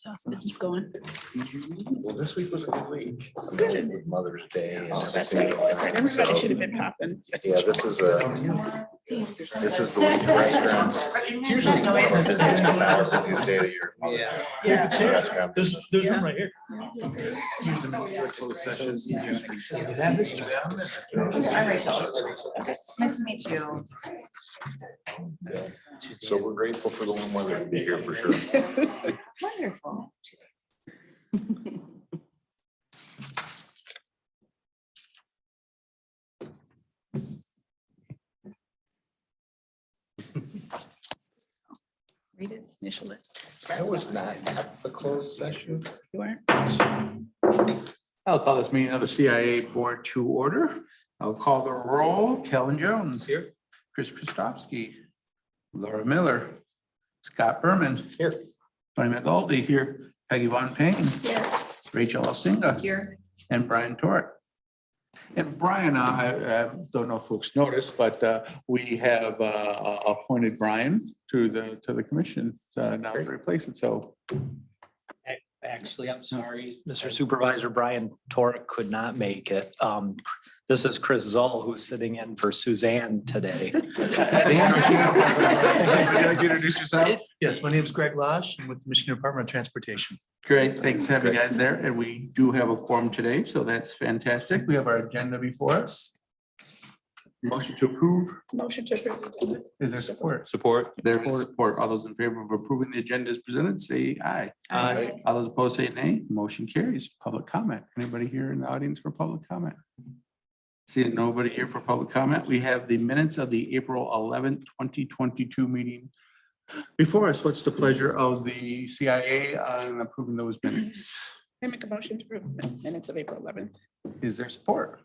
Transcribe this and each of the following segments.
How's business going? Well, this week was a good week. Good. With Mother's Day and Oh, that's right. everything. That's right. Everybody So, should have been popping. Yeah, this is the week of restaurants. It's usually one of our busiest now, busiest day of the year. Yeah. Restaurant There's business. room right here. I'm Rachel. Nice to meet you. So we're grateful for the warm weather to be here for sure. Wonderful. Read it, initial it. I was not at the closed session. You weren't? I'll call this meeting of the CIA Board to order. I'll call the roll. Kellen Jones. Here. Chris Christofsky. Laura Miller. Scott Berman. Here. Tony McGoldy here. Peggy Von Payne. Here. Rachel Elsinga. Here. And Brian Torek. And Brian, I don't know if folks noticed, but we have appointed Brian to the commission now to replace it. So Actually, I'm sorry, Mr. Supervisor, Brian Torek could not make it. This is Chris Zoll, who's sitting in for Suzanne today. Introduce yourself. Yes, my name is Greg Losh. I'm with the Michigan Department of Transportation. Great, thanks to have you guys there. And we do have a quorum today, so that's fantastic. We have our agenda before us. Motion to approve. Motion to approve. Is there support? Support. There is support. All those in favor of approving the agenda as presented, say aye. Aye. All those opposed, say nay. Motion carries. Public comment. Anybody here in the audience for public comment? Seeing nobody here for public comment, we have the minutes of the April 11th, 2022 meeting before us. What's the pleasure of the CIA on approving those minutes? I make a motion to approve minutes of April 11th. Is there support?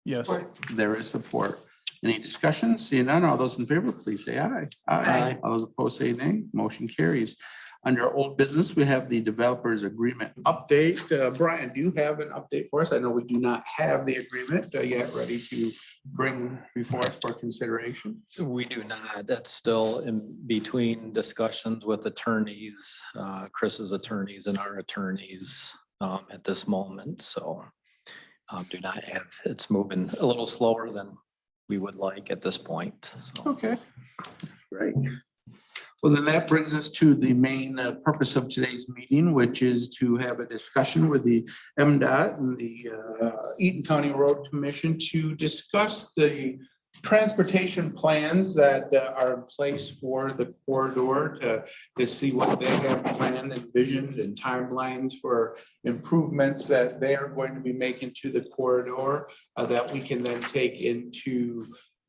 Yes. There is support. Any discussion? Seeing none, all those in favor, please say aye. Aye. All those opposed, say nay. Motion carries. Under old business, we have the developers agreement update. Brian, do you have an update for us? I know we do not have the agreement yet ready to bring before us for consideration. We do not. That's still in between discussions with attorneys, Chris's attorneys and our attorneys at this moment. So do not have, it's moving a little slower than we would like at this point. So. Okay, great. Well, then that brings us to the main purpose of today's meeting, which is to have a discussion with the MDOT and the Eaton County Road Commission to discuss the transportation plans that are in place for the corridor to see what they have planned, envisioned, and timelines for improvements that they are going to be making to the corridor that we can then take into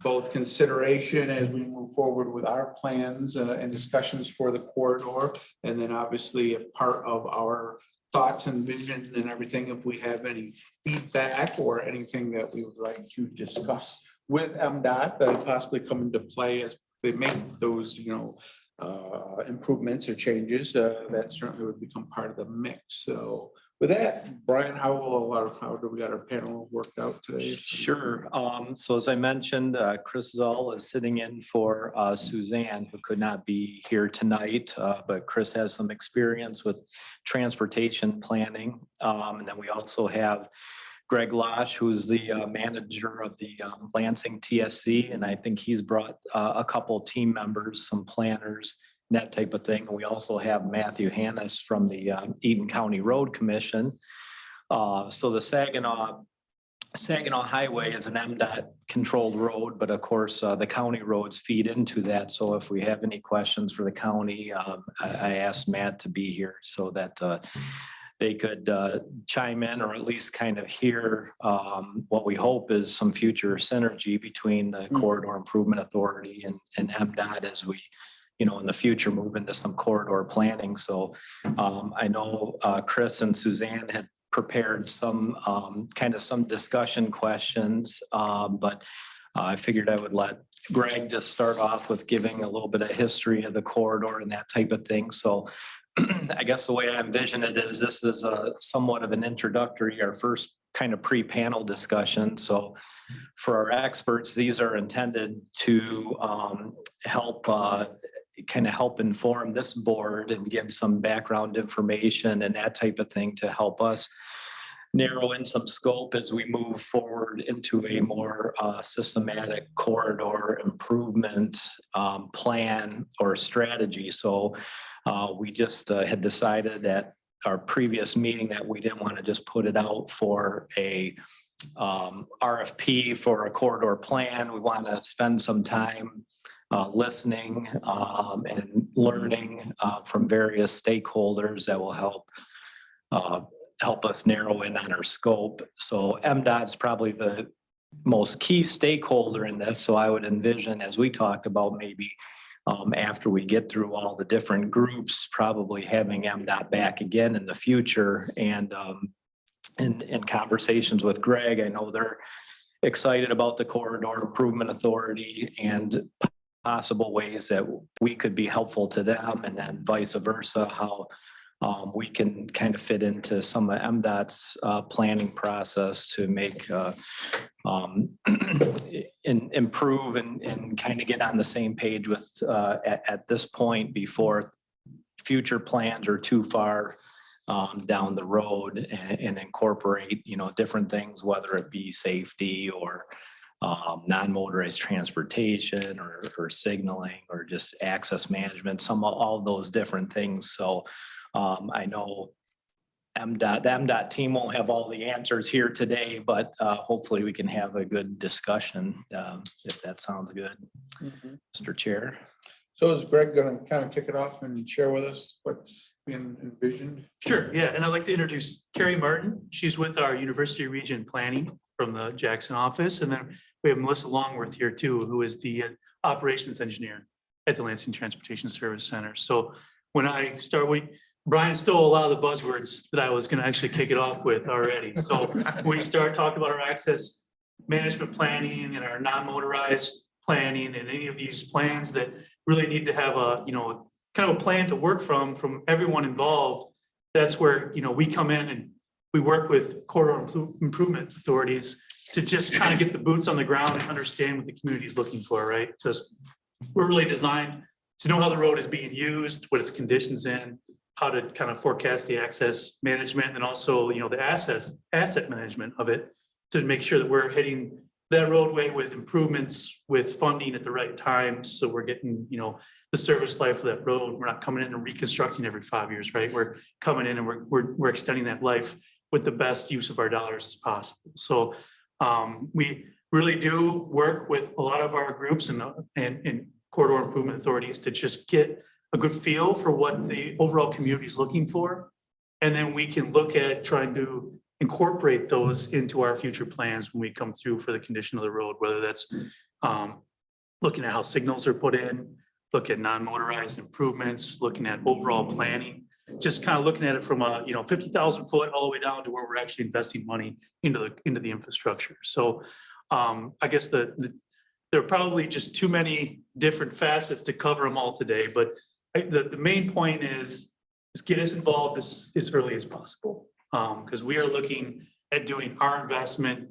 both consideration as we move forward with our plans and discussions for the corridor. And then obviously if part of our thoughts and vision and everything, if we have any feedback or anything that we would like to discuss with MDOT that possibly come into play as they make those, improvements or changes, that certainly would become part of the mix. So with that, Brian, how do we got our panel worked out today? Sure. So as I mentioned, Chris Zoll is sitting in for Suzanne, who could not be here tonight, but Chris has some experience with transportation planning. And then we also have Greg Losh, who's the manager of the Lansing TSC, and I think he's brought a couple team members, some planners, and that type of thing. And we also have Matthew Hannes from the Eaton County Road Commission. So the Saginaw Highway is an MDOT controlled road, but of course the county roads feed into that. So if we have any questions for the county, I asked Matt to be here so that they could chime in or at least kind of hear what we hope is some future synergy between the Corridor Improvement Authority and MDOT as we, in the future move into some corridor planning. So I know Chris and Suzanne had prepared some some discussion questions, but I figured I would let Greg just start off with giving a little bit of history of the corridor and that type of thing. So I guess the way I envision it is this is somewhat of an introductory, our first kind of pre-panel discussion. So for our experts, these are intended to help kind of help inform this board and give some background information and that type of thing to help us narrow in some scope as we move forward into a more systematic corridor improvement plan or strategy. So we just had decided at our previous meeting that we didn't want to just put it out for a RFP for a corridor plan. We want to spend some time listening and learning from various stakeholders that will help us narrow in on our scope. So MDOT is probably the most key stakeholder in this. So I would envision, as we talked about, maybe after we get through all the different groups, probably having MDOT back again in the future. And in conversations with Greg, I know they're excited about the Corridor Improvement Authority and possible ways that we could be helpful to them, and then vice versa, how we can kind of fit into some of MDOT's planning process to make improve and kind of get on the same page with at this point before future plans are too far down the road, and incorporate, different things, whether it be safety or non-motorized transportation or signaling or just access management, all those different things. So I know the MDOT team won't have all the answers here today, but hopefully we can have a good discussion if that sounds good. Mr. Chair. So is Greg going to kind of kick it off and share with us what's been envisioned? Sure, yeah, and I'd like to introduce Carrie Martin. She's with our University Region Planning from the Jackson office. And then we have Melissa Longworth here too, who is the operations engineer at the Lansing Transportation Service Center. So when I start, Brian stole a lot of the buzzwords that I was going to actually kick it off with already. So we start talking about our access management planning and our non-motorized planning and any of these plans that really need to have a, kind of a plan to work from everyone involved. That's where, we come in and we work with corridor improvement authorities to just kind of get the boots on the ground and understand what the community is looking for, right? Just, we're really designed to know how the road is being used, what its conditions in, how to kind of forecast the access management, and also, the asset management of it, to make sure that we're hitting that roadway with improvements, with funding at the right time. So we're getting, the service life of that road. We're not coming in and reconstructing every 5 years, right? We're coming in and we're extending that life with the best use of our dollars as possible. So we really do work with a lot of our groups and corridor improvement authorities to just get a good feel for what the overall community is looking for. And then we can look at trying to incorporate those into our future plans when we come through for the condition of the road, whether that's looking at how signals are put in, look at non-motorized improvements, looking at overall planning, just kind of looking at it from a 50,000 foot all the way down to where we're actually investing money into the infrastructure. So I guess there are probably just too many different facets to cover them all today, but the main point is get us involved as early as possible, because we are looking at doing our investment,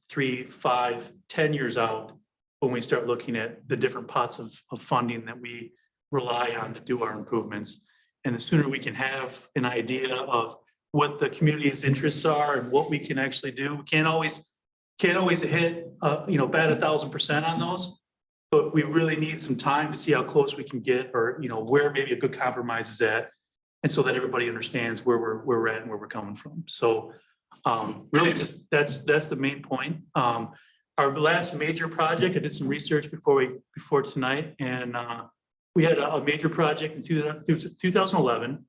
3, 5, 10 years out, when we start looking at the different pots of funding that we rely on to do our improvements. And the sooner we can have an idea of what the community's interests are and what we can actually do, we can't always hit, bat 1,000% on those, but we really need some time to see how close we can get, or, where maybe a good compromise is at. And so that everybody understands where we're at and where we're coming from. So really just, that's the main point. Our last major project, I did some research before tonight, and we had a major project in 2011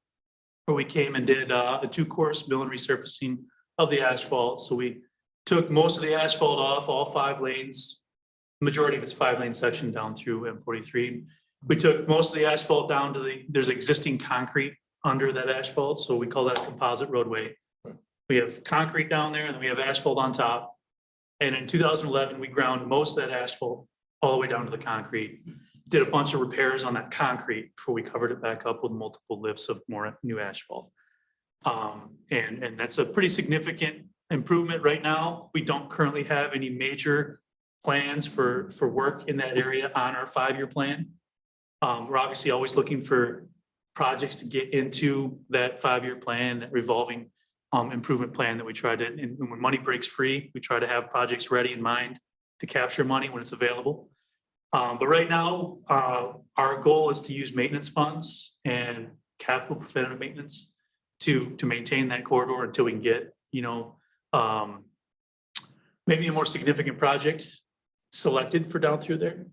where we came and did a 2-course mill and resurfacing of the asphalt. So we took most of the asphalt off, all 5 lanes, majority of this 5-lane section down through M43. We took most of the asphalt down to there's existing concrete under that asphalt. So we call that a composite roadway. We have concrete down there and then we have asphalt on top. And in 2011, we ground most of that asphalt all the way down to the concrete. Did a bunch of repairs on that concrete before we covered it back up with multiple lifts of more new asphalt. And that's a pretty significant improvement right now, we don't currently have any major plans for work in that area on our 5-year plan. We're obviously always looking for projects to get into that 5-year plan, that revolving improvement plan that we try to, and when money breaks free, we try to have projects ready in mind to capture money when it's available. But right now, our goal is to use maintenance funds and capital preventative maintenance to maintain that corridor until we can get, maybe a more significant project selected for down through there.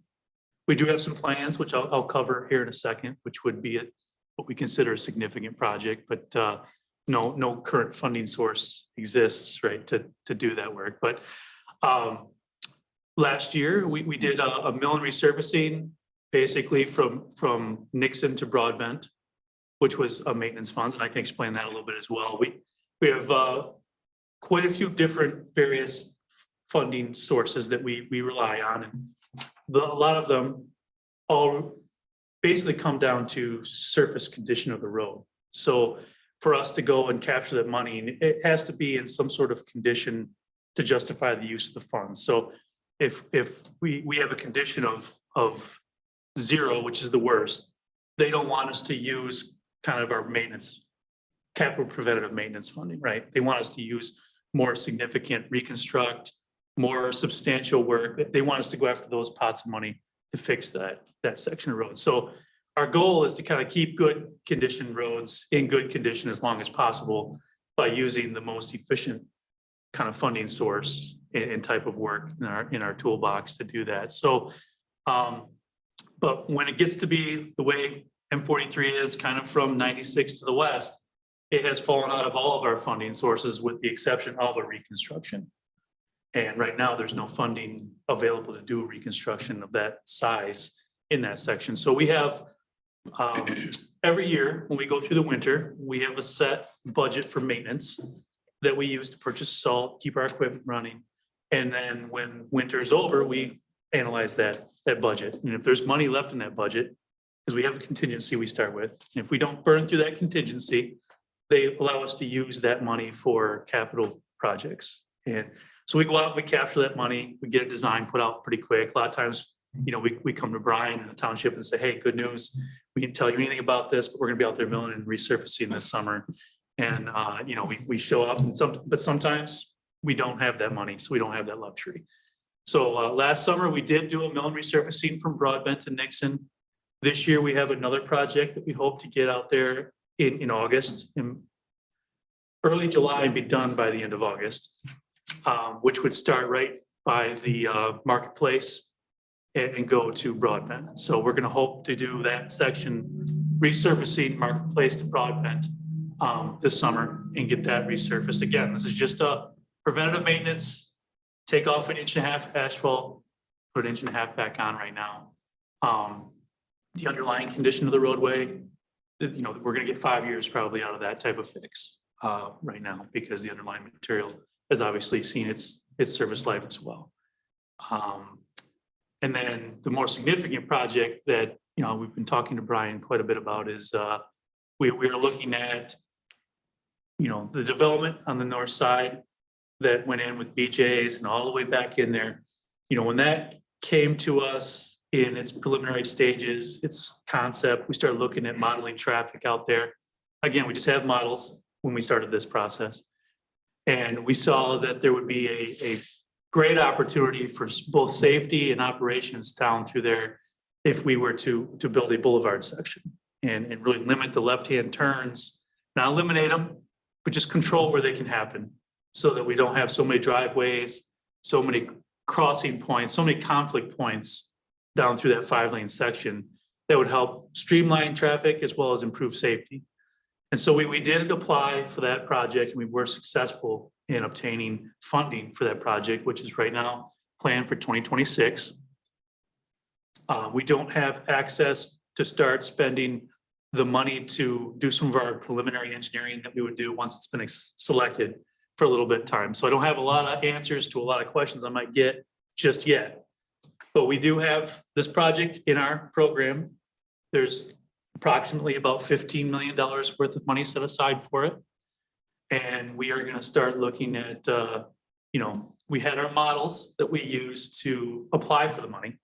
We do have some plans, which I'll cover here in a second, which would be what we consider a significant project, but no current funding source exists, right, to do that work. But last year, we did a mill and resurfacing, basically from Nixon to Broadbent, which was a maintenance funds, and I can explain that a little bit as well. We have quite a few different various funding sources that we rely on, and a lot of them all basically come down to surface condition of the road. So for us to go and capture that money, it has to be in some sort of condition to justify the use of the funds. So if we have a condition of 0, which is the worst, they don't want us to use kind of our maintenance, capital preventative maintenance funding, right? They want us to use more significant reconstruct, more substantial work. They want us to go after those pots of money to fix that section of road. So our goal is to kind of keep good condition roads in good condition as long as possible by using the most efficient kind of funding source and type of work in our toolbox to do that. So, but when it gets to be the way M43 is kind of from 96 to the west, it has fallen out of all of our funding sources with the exception of a reconstruction. And right now there's no funding available to do a reconstruction of that size in that section. So we have every year when we go through the winter, we have a set budget for maintenance that we use to purchase salt, keep our equipment running. And then when winter is over, we analyze that budget. And if there's money left in that budget, because we have a contingency we start with, and if we don't burn through that contingency, they allow us to use that money for capital projects. And so we go out, we capture that money, we get a design put out pretty quick. A lot of times, we come to Brian in the township and say, hey, good news. We didn't tell you anything about this, but we're gonna be out there milling and resurfacing this summer. And, we show up but sometimes we don't have that money, so we don't have that luxury. So last summer, we did do a mill and resurfacing from Broadbent to Nixon. This year, we have another project that we hope to get out there in August, in early July, and be done by the end of August, which would start right by the marketplace and go to Broadbent. So we're gonna hope to do that section, resurfacing marketplace to Broadbent this summer and get that resurfaced. Again, this is just a preventative maintenance, take off 1.5 inches asphalt, put 1.5 inches back on right now. The underlying condition of the roadway, we're gonna get 5 years probably out of that type of fix right now, because the underlying material has obviously seen its service life as well. And then the more significant project that we've been talking to Brian quite a bit about is we are looking at the development on the north side that went in with BJ's and all the way back in there. When that came to us in its preliminary stages, its concept, we started looking at modeling traffic out there. Again, we just have models when we started this process. And we saw that there would be a great opportunity for both safety and operations down through there if we were to build a boulevard section and really limit the left-hand turns, not eliminate them, but just control where they can happen so that we don't have so many driveways, so many crossing points, so many conflict points down through that 5-lane section that would help streamline traffic as well as improve safety. And so we did apply for that project, and we were successful in obtaining funding for that project, which is right now planned for 2026. We don't have access to start spending the money to do some of our preliminary engineering that we would do once it's been selected for a little bit of time. So I don't have a lot of answers to a lot of questions I might get just yet. But we do have this project in our program. There's approximately about $15 million worth of money set aside for it. And we are gonna start looking at, we had our models that we used to apply for the money.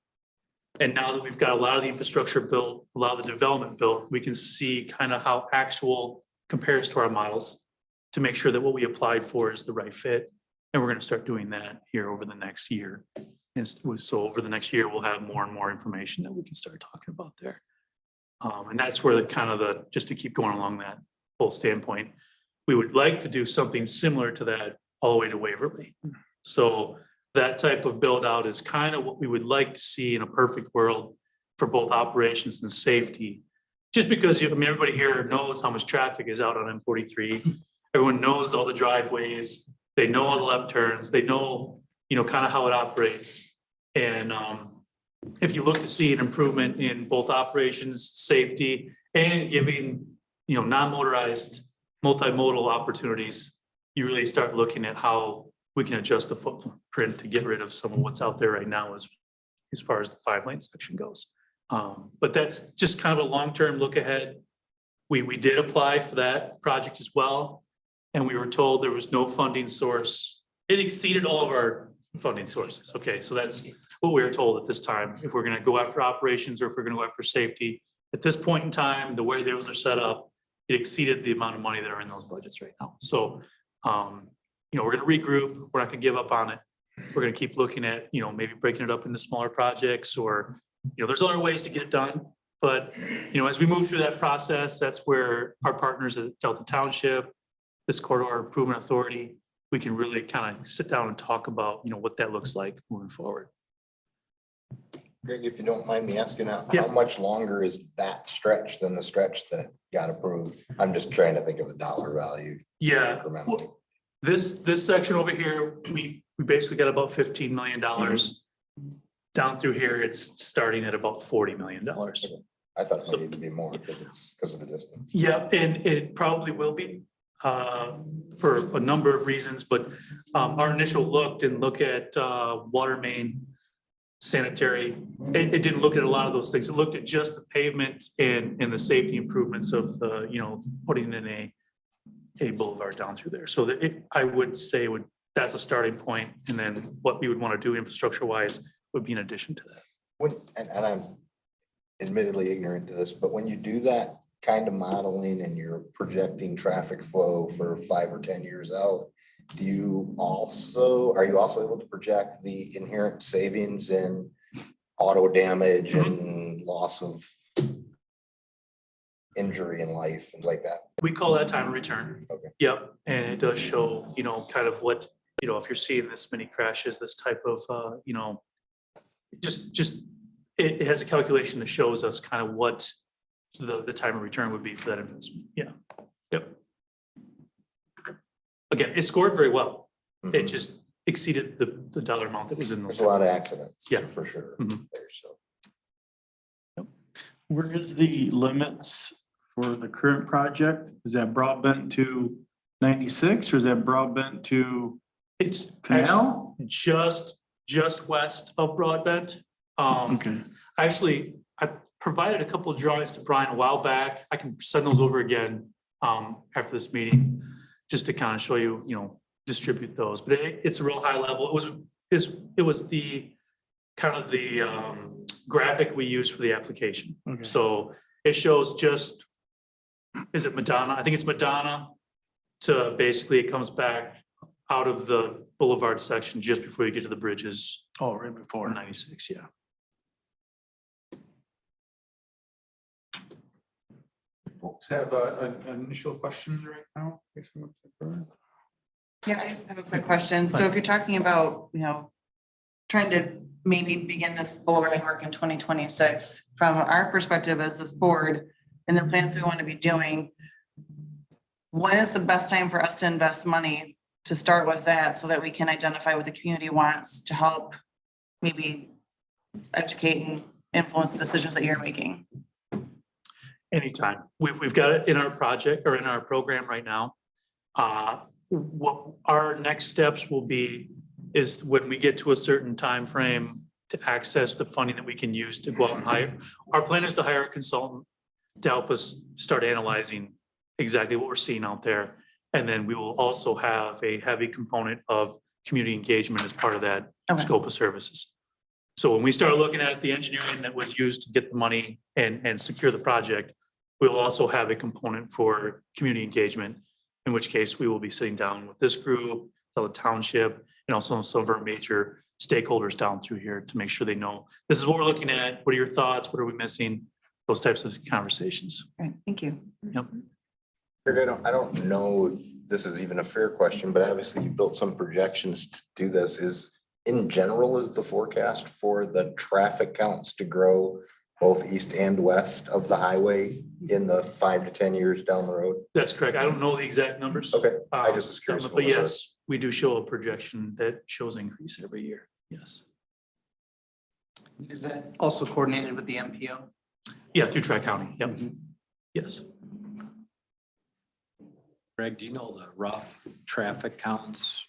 And now that we've got a lot of the infrastructure built, a lot of the development built, we can see kind of how actual compares to our models to make sure that what we applied for is the right fit. And we're gonna start doing that here over the next year. And so over the next year, we'll have more and more information that we can start talking about there. And that's where just to keep going along that whole standpoint, we would like to do something similar to that all the way to Waverly. So that type of build out is kind of what we would like to see in a perfect world for both operations and safety. Just because, everybody here knows how much traffic is out on M43. Everyone knows all the driveways. They know all the left turns. They know, kind of how it operates. And if you look to see an improvement in both operations, safety, and giving, non-motorized multimodal opportunities, you really start looking at how we can adjust the footprint to get rid of some of what's out there right now as far as the 5-lane section goes. But that's just kind of a long-term look ahead. We did apply for that project as well, and we were told there was no funding source. It exceeded all of our funding sources. Okay, so that's what we were told at this time. If we're gonna go after operations or if we're gonna go after safety, at this point in time, the way those are set up, it exceeded the amount of money that are in those budgets right now. So, we're gonna regroup. We're not gonna give up on it. We're gonna keep looking at, maybe breaking it up into smaller projects or, there's other ways to get it done. But, as we move through that process, that's where our partners at Delta Township, this Corridor Improvement Authority, we can really kind of sit down and talk about, what that looks like moving forward. Greg, if you don't mind me asking, how Yeah. much longer is that stretch than the stretch that got approved? I'm just trying to think of the dollar value. Yeah. Incrementally. This section over here, we basically got about $15 million. Down through here, it's starting at about $40 million. I thought it might need to be more because of the distance. Yeah, and it probably will be for a number of reasons, but our initial look at water main, sanitary. It didn't look at a lot of those things. It looked at just the pavement and the safety improvements of the, putting in a boulevard down through there. So that I would say that's a starting point. And then what we would want to do infrastructure wise would be in addition to that. And I'm admittedly ignorant to this, but when you do that kind of modeling and you're projecting traffic flow for 5 or 10 years out, are you also able to project the inherent savings in auto damage and loss of injury in life, things like that? We call that time of return. Okay. Yep. And it does show, kind of what, if you're seeing this many crashes, this type of, it has a calculation that shows us kind of what the time of return would be for that investment. Yeah. Yep. Again, it scored very well. It just exceeded the dollar amount that was in those. There's a lot of accidents. Yeah. For sure. Mhm. There, so. Where is the limits for the current project? Is that Broadbent to 96 or is that Broadbent to It's Canal? just west of Broadbent. Okay. Actually, I provided a couple of drawings to Brian a while back. I can send those over again after this meeting, just to kind of show you, distribute those. But it's a real high level. It was the kind of the graphic we used for the application. Okay. So it shows just, is it Madonna? I think it's Madonna to basically it comes back out of the boulevard section just before you get to the bridges. Oh, right before. 96, yeah. Folks have initial questions right now? Yeah, I have a quick question. So if you're talking about, trying to maybe begin this boulevard work in 2026, from our perspective as this board and the plans we want to be doing, when is the best time for us to invest money to start with that so that we can identify what the community wants to help maybe educate and influence the decisions that you're making? Anytime. We've got it in our project or in our program right now. What our next steps will be is when we get to a certain time frame to access the funding that we can use to go out and hire. Our plan is to hire a consultant to help us start analyzing exactly what we're seeing out there. And then we will also have a heavy component of community engagement as part of that Okay. scope of services. So when we start looking at the engineering that was used to get the money and secure the project, we'll also have a component for community engagement, in which case we will be sitting down with this group, the township, and also some of our major stakeholders down through here to make sure they know, this is what we're looking at. What are your thoughts? What are we missing? Those types of conversations. Great, thank you. Yep. Greg, I don't know if this is even a fair question, but obviously you built some projections to do this. In general, is the forecast for the traffic counts to grow both east and west of the highway in the 5 to 10 years down the road? That's correct. I don't know the exact numbers. Okay, I just was curious. But yes, we do show a projection that shows increase every year. Yes. Is that also coordinated with the MPO? Yeah, through Tri-County. Yep. Mhm. Yes. Greg, do you know the rough traffic counts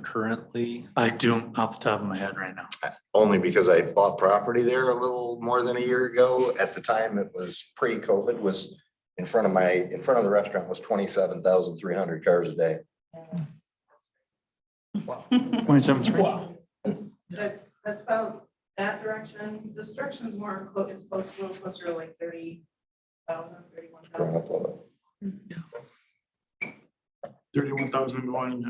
currently? I don't off the top of my head right now. Only because I bought property there a little more than a year ago. At the time, it was pre-COVID, was in front of the restaurant was 27,300 cars a day. 27.3. That's about that direction. This direction is more, it's closer to like 30,000, Growing 31,000. up a little bit. 31,000 going Yeah,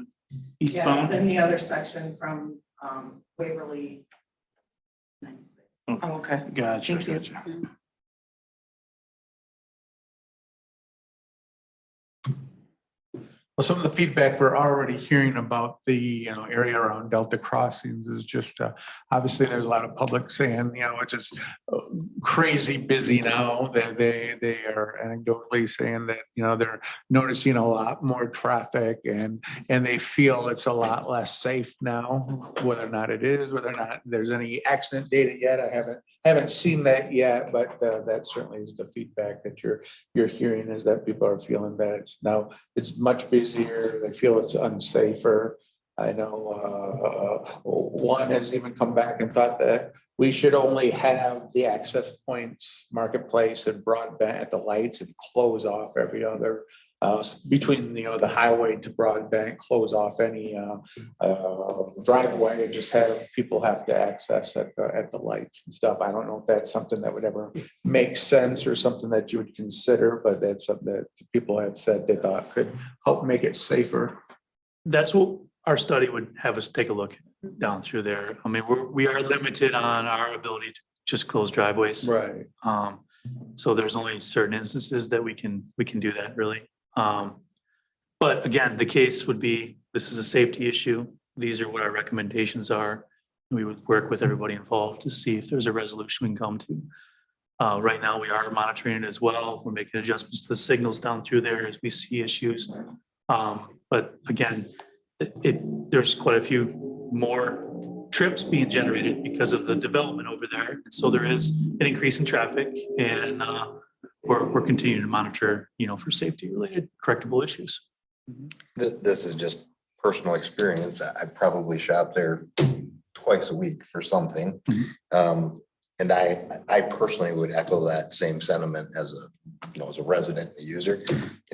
eastbound. then the other section from Waverly. 96. Oh, okay. Gotcha, Thank you. gotcha. Well, some of the feedback we're already hearing about the, area around Delta crossings is just, obviously there's a lot of public saying, it's just crazy busy now. That they are anecdotally saying that, they're noticing a lot more traffic and they feel it's a lot less safe now, whether or not it is, whether or not there's any accident data yet. I haven't seen that yet, but that certainly is the feedback that you're hearing, is that people are feeling that it's much busier. They feel it's unsafer. I know one has even come back and thought that we should only have the access points, marketplace and broadband at the lights and close off every other between the highway to broadband, close off any driveway and just have people have to access at the lights and stuff. I don't know if that's something that would ever make sense or something that you would consider, but that's something that people have said they thought could help make it safer. That's what our study would have us take a look down through there. I mean, we are limited on our ability to just close driveways. Right. So there's only certain instances that we can do that really. But again, the case would be, this is a safety issue. These are what our recommendations are. We would work with everybody involved to see if there's a resolution we can come to. Right now, we are monitoring it as well. We're making adjustments to the signals down through there as we see issues. But again, there's quite a few more trips being generated because of the development over there. And so there is an increase in traffic, and we're continuing to monitor, for safety related correctable issues. This is just personal experience. I probably shop there twice a week for something. And I personally would echo that same sentiment as a resident and a user,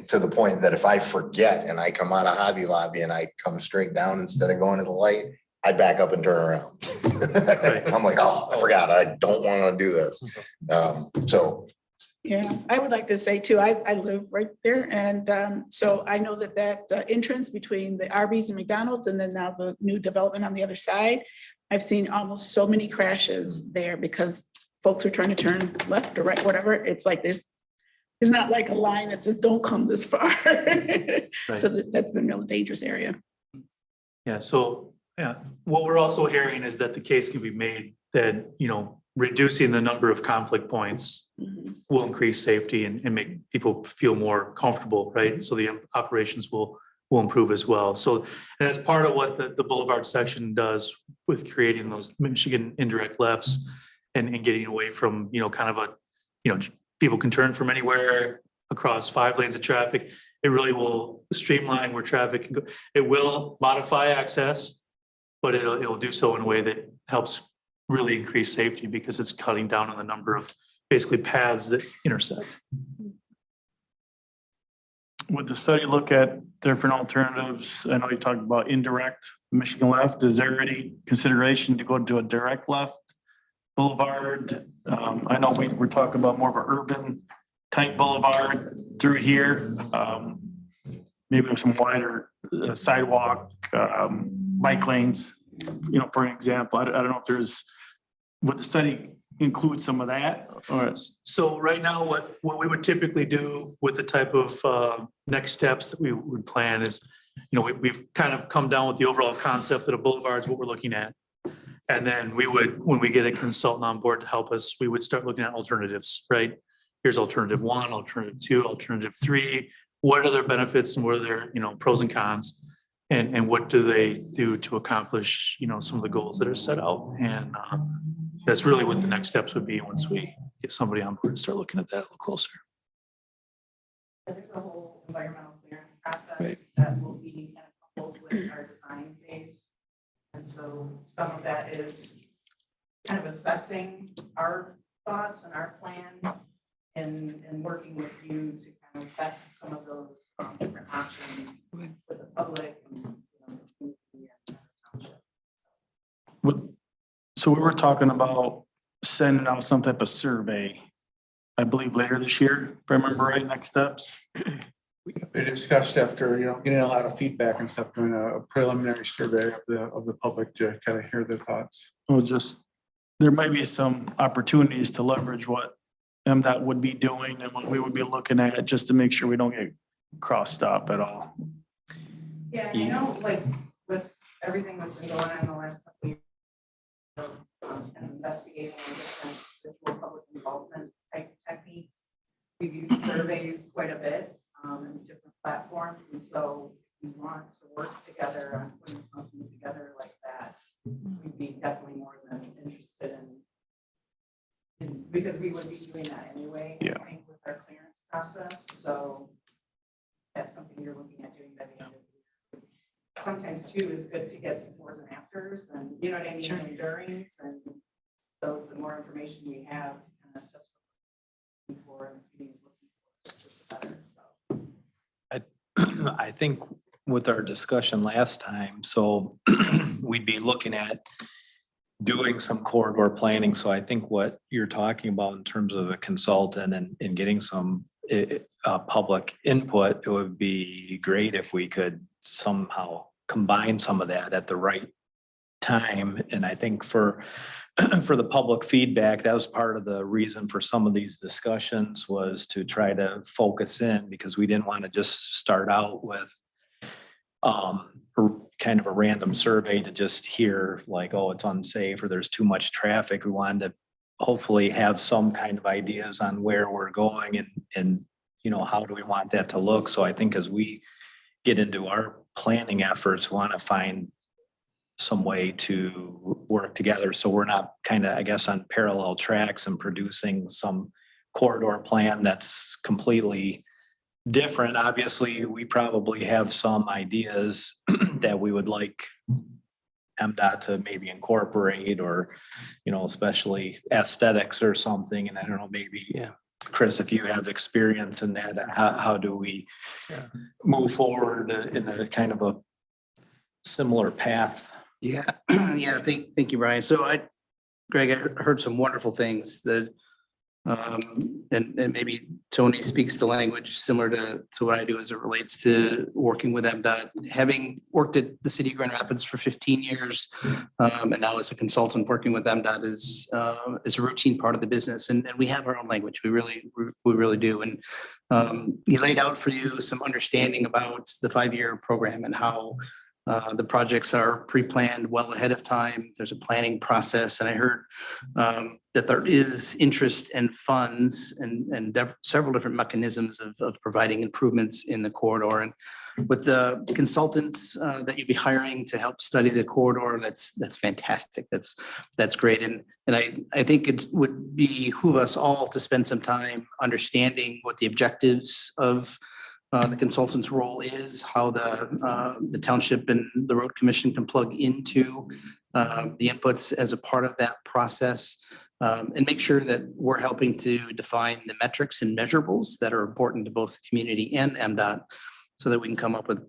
to the point that if I forget and I come out of Hobby Lobby and I come straight down instead of going to the light, I back up and turn around. I'm like, oh, I forgot. I don't want to do this. So. Yeah, I would like to say too, I live right there. And so I know that entrance between the Arby's and McDonald's and then now the new development on the other side, I've seen almost so many crashes there because folks are trying to turn left or right, whatever. It's like there's not like a line that says, don't come this far. Right. So that's been a real dangerous area. Yeah, so, what we're also hearing is that the case can be made that, reducing the number of conflict points will increase safety and make people feel more comfortable, right? So the operations will improve as well. So, and that's part of what the Boulevard section does with creating those Michigan indirect lefts and getting away from, kind of people can turn from anywhere across 5 lanes of traffic. It really will streamline where traffic can go. It will modify access, but it'll do so in a way that helps really increase safety because it's cutting down on the number of basically paths that intersect. would the study look at different alternatives? I know you talked about indirect Michigan left. Is there any consideration to go to a direct left boulevard? I know we're talking about more of an urban type boulevard through here. Maybe with some wider sidewalk, bike lanes, you know, for an example. I don't know if would the study include some of that or? So right now, what we would typically do with the type of next steps that we would plan is, you know, we've kind of come down with the overall concept that a boulevard is what we're looking at. And then we would, when we get a consultant on board to help us, we would start looking at alternatives, right? Here's alternative 1, alternative 2, alternative 3. What are their benefits and what are their, you know, pros and cons? And what do they do to accomplish, you know, some of the goals that are set out? And that's really what the next steps would be once we get somebody on board and start looking at that a little closer. There's a whole environmental clearance Right. process that will be kind of coupled with our design phase. And so some of that is kind of assessing our thoughts and our plan and working with you to kind of vet some of those different options with the public and, you know, the community and the township. So we were talking about sending out some type of survey, I believe later this year, if I remember right, next steps. We discussed after, you know, getting a lot of feedback and stuff, doing a preliminary survey of the public to kind of hear their thoughts. Well, just, there might be some opportunities to leverage what MDOT would be doing and what we would be looking at, just to make sure we don't get crossed up at all. Yeah, you know, like with everything that's been going on in the last couple of years, and investigating different virtual public involvement type techniques, we've used surveys quite a bit in different platforms. And so if we want to work together on putting something together like that, we'd be definitely more than interested in because we would be doing that anyway, Yeah. I think, with our clearance process. So that's something you're looking at doing by the end of the year. Sometimes too is good to get befores and afters and, you know what I mean, Sure. and durings. And so the more information we have to kind of assess what we're looking for and these looking for, the better. So. I think with our discussion last time, so we'd be looking at doing some corridor planning. So I think what you're talking about in terms of a consultant and getting some public input, it would be great if we could somehow combine some of that at the right time. And I think for the public feedback, that was part of the reason for some of these discussions, was to try to focus in, because we didn't want to just start out with kind of a random survey to just hear like, oh, it's unsafe or there's too much traffic. We wanted to hopefully have some kind of ideas on where we're going and you know, how do we want that to look? So I think as we get into our planning efforts, we want to find some way to work together. So we're not kind of, I guess, on parallel tracks and producing some corridor plan that's completely different. Obviously, we probably have some ideas that we would like MDOT to maybe incorporate, or, you know, especially aesthetics or something. And I don't know, maybe, yeah, Chris, if you have experience in that, how do we move forward in a kind of a similar path? Yeah, yeah, thank you, Brian. So Greg, I heard some wonderful things that, and maybe Tony speaks the language similar to what I do as it relates to working with MDOT. Having worked at the city of Grand Rapids for 15 years, and now as a consultant working with MDOT is a routine part of the business. And we have our own language. We really do. And he laid out for you some understanding about the 5-year program and how the projects are pre-planned well ahead of time. There's a planning process. And I heard that there is interest and funds and several different mechanisms of providing improvements in the corridor. And with the consultants that you'll be hiring to help study the corridor, that's fantastic. That's great. And I think it would behoove us all to spend some time understanding what the objectives of the consultant's role is, how the township and the road commission can plug into the inputs as a part of that process. and make sure that we're helping to define the metrics and measurables that are important to both the community and MDOT so that we can come up with,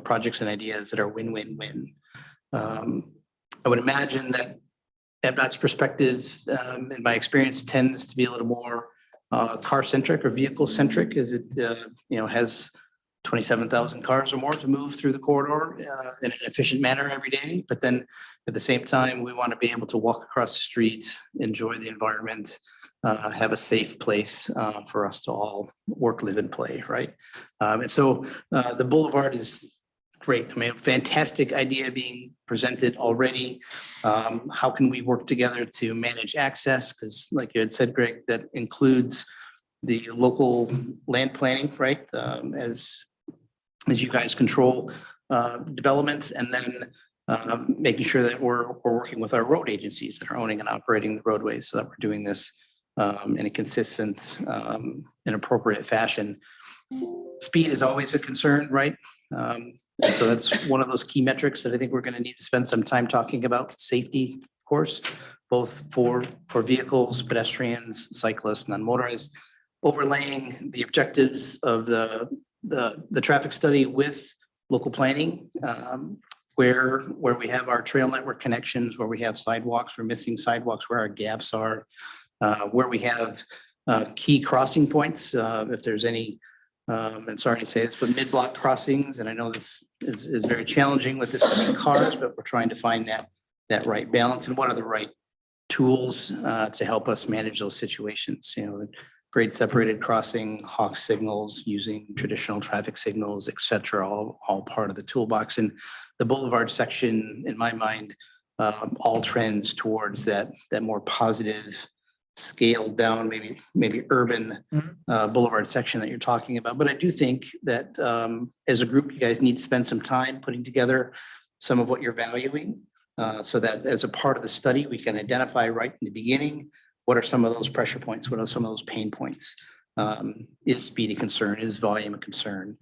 projects and ideas that are win-win-win. I would imagine that MDOT's perspective, in my experience, tends to be a little more car-centric or vehicle-centric, as it, has 27,000 cars or more to move through the corridor in an efficient manner every day. But then at the same time, we want to be able to walk across the street, enjoy the environment, have a safe place for us to all work, live, and play, right? And so the boulevard is great. I mean, a fantastic idea being presented already. How can we work together to manage access? Because like you had said, Greg, that includes the local land planning, right? As you guys control development, and then making sure that we're working with our road agencies that are owning and operating the roadways so that we're doing this in a consistent and appropriate fashion. Speed is always a concern, right? And so that's one of those key metrics that I think we're going to need to spend some time talking about. Safety, of course, both for vehicles, pedestrians, cyclists, non-motorized, overlaying the objectives of the traffic study with local planning, where we have our trail network connections, where we have sidewalks, we're missing sidewalks, where our gaps are, where we have key crossing points, if there's any, and sorry to say this, but mid-block crossings, and I know this is very challenging with this many cars, but we're trying to find that right balance and what are the right tools to help us manage those situations, grade separated crossing, hawk signals, using traditional traffic signals, et cetera, all part of the toolbox. And the boulevard section, in my mind, all trends towards that more positive, scaled down, maybe urban boulevard section that you're talking about. But I do think that as a group, you guys need to spend some time putting together some of what you're valuing so that as a part of the study, we can identify right in the beginning, what are some of those pressure points? What are some of those pain points? Is speed a concern? Is volume a concern?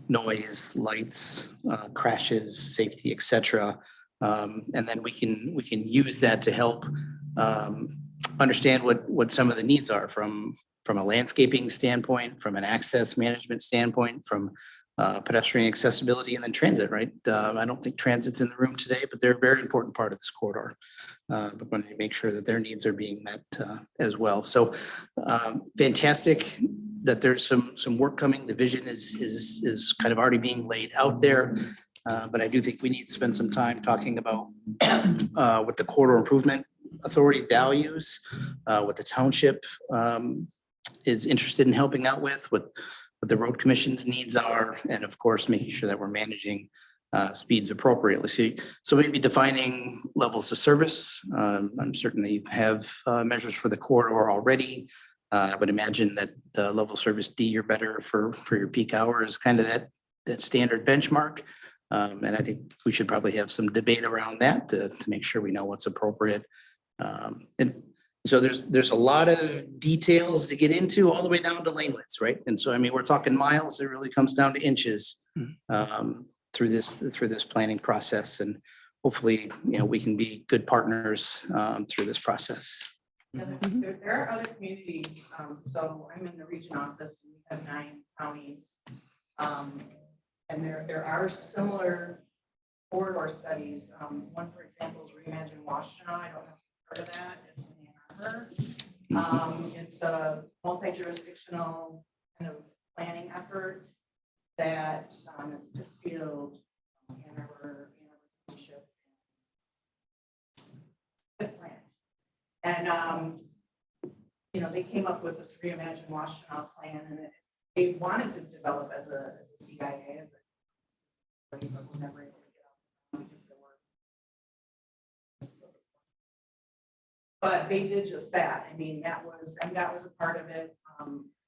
Noise, lights, crashes, safety, et cetera. And then we can use that to help understand what some of the needs are from a landscaping standpoint, from an access management standpoint, from pedestrian accessibility, and then transit, right? I don't think transit's in the room today, but they're a very important part of this corridor. But want to make sure that their needs are being met as well. So fantastic that there's some work coming. The vision is kind of already being laid out there. But I do think we need to spend some time talking about what the Corridor Improvement Authority values, what the township is interested in helping out with, what the road commission's needs are, and of course, making sure that we're managing speeds appropriately. So maybe defining levels of service. I'm certain that you have measures for the corridor already. I would imagine that the level of service D or better for your peak hour is kind of that standard benchmark. And I think we should probably have some debate around that to make sure we know what's appropriate. And so there's a lot of details to get into, all the way down to lanelets, right? And so, I mean, we're talking miles, it really comes down to inches through this planning process. And hopefully, we can be good partners through this process. Yeah, there are other communities. So I'm in the region office, and we have 9 counties. And there are similar corridor studies. One, for example, is Reimagine Washtenaw. I don't know if you've heard of that. It's in Ann Arbor. It's a multi-jurisdictional kind of planning effort that it's Pittsfield, Ann Arbor Township, Pittsland. And they came up with this Reimagine Washtenaw plan, and they wanted to develop as a CIA, as a but we're never able to get out because there were. But they did just that. I mean, that was a part of it.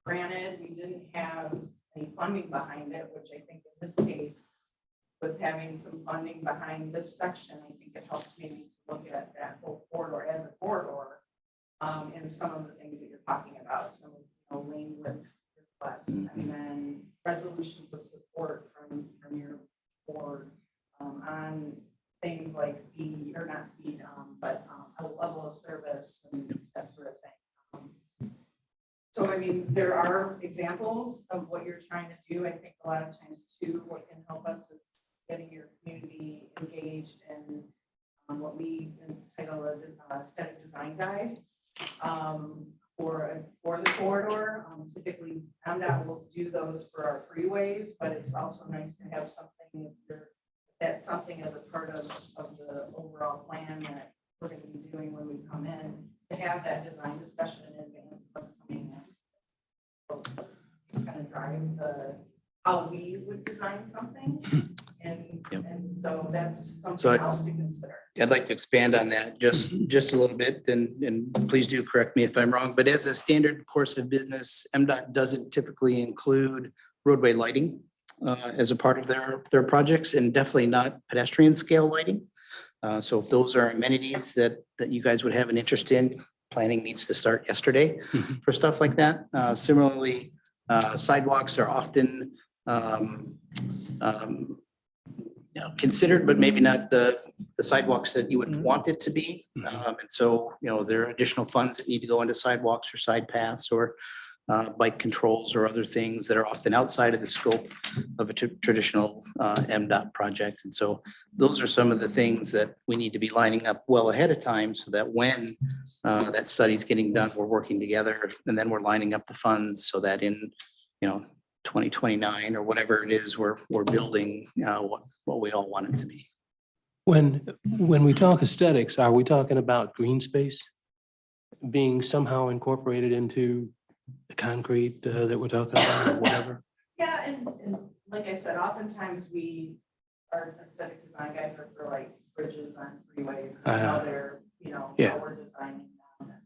Granted, we didn't have any funding behind it, which I think in this case, with having some funding behind this section, I think it helps maybe to look at that whole corridor as a corridor, and some of the things that you're talking about. So, lane width requests, and then resolutions of support from your board on things like speed, or not speed, but a level of service and that sort of thing. So I mean, there are examples of what you're trying to do. I think a lot of times too, what can help us is getting your community engaged in what we entitle a aesthetic design guide for the corridor. Typically, MDOT will do those for our freeways, but it's also nice to have something that's something as a part of the overall plan that we're going to be doing when we come in, to have that design discussion in advance of us coming in. Kind of drive how we would design something. And so that's something else to consider. I'd like to expand on that just a little bit, and please do correct me if I'm wrong, but as a standard course of business, MDOT doesn't typically include roadway lighting as a part of their projects, and definitely not pedestrian scale lighting. So if those are amenities that you guys would have an interest in, planning needs to start yesterday for stuff like that. Similarly, sidewalks are often considered, but maybe not the sidewalks that you would want it to be. And so, there are additional funds that need to go into sidewalks or side paths or bike controls or other things that are often outside of the scope of a traditional MDOT project. And so those are some of the things that we need to be lining up well ahead of time, so that when that study is getting done, we're working together, and then we're lining up the funds so that in 2029 or whatever it is, we're building what we all want it to be. When we talk aesthetics, are we talking about green space being somehow incorporated into the concrete that we're talking about, or whatever? Yeah, and like I said, oftentimes our aesthetic design guides are for like bridges on freeways, how they're, how we're designing them, and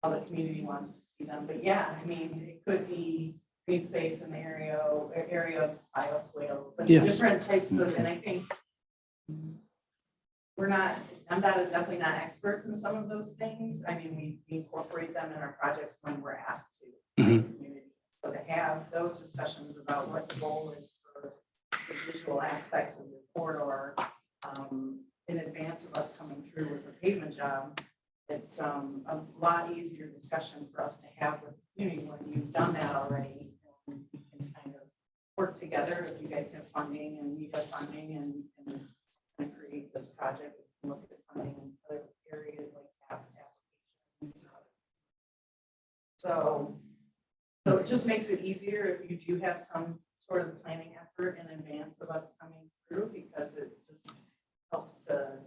how the community wants to see them. But yeah, I mean, it could be green space in the area of bioswales and different types of, and I think MDOT is definitely not experts in some of those things. I mean, we incorporate them in our projects when we're asked to. By the community. So to have those discussions about what the goal is for the visual aspects of the corridor in advance of us coming through with the pavement job, it's a lot easier discussion for us to have with the community when you've done that already. And we can kind of work together if you guys have funding and we have funding, and we can kind of create this project. We can look at funding in other areas like TAP applications. So it just makes it easier if you do have some sort of planning effort in advance of us coming through, because it just helps to.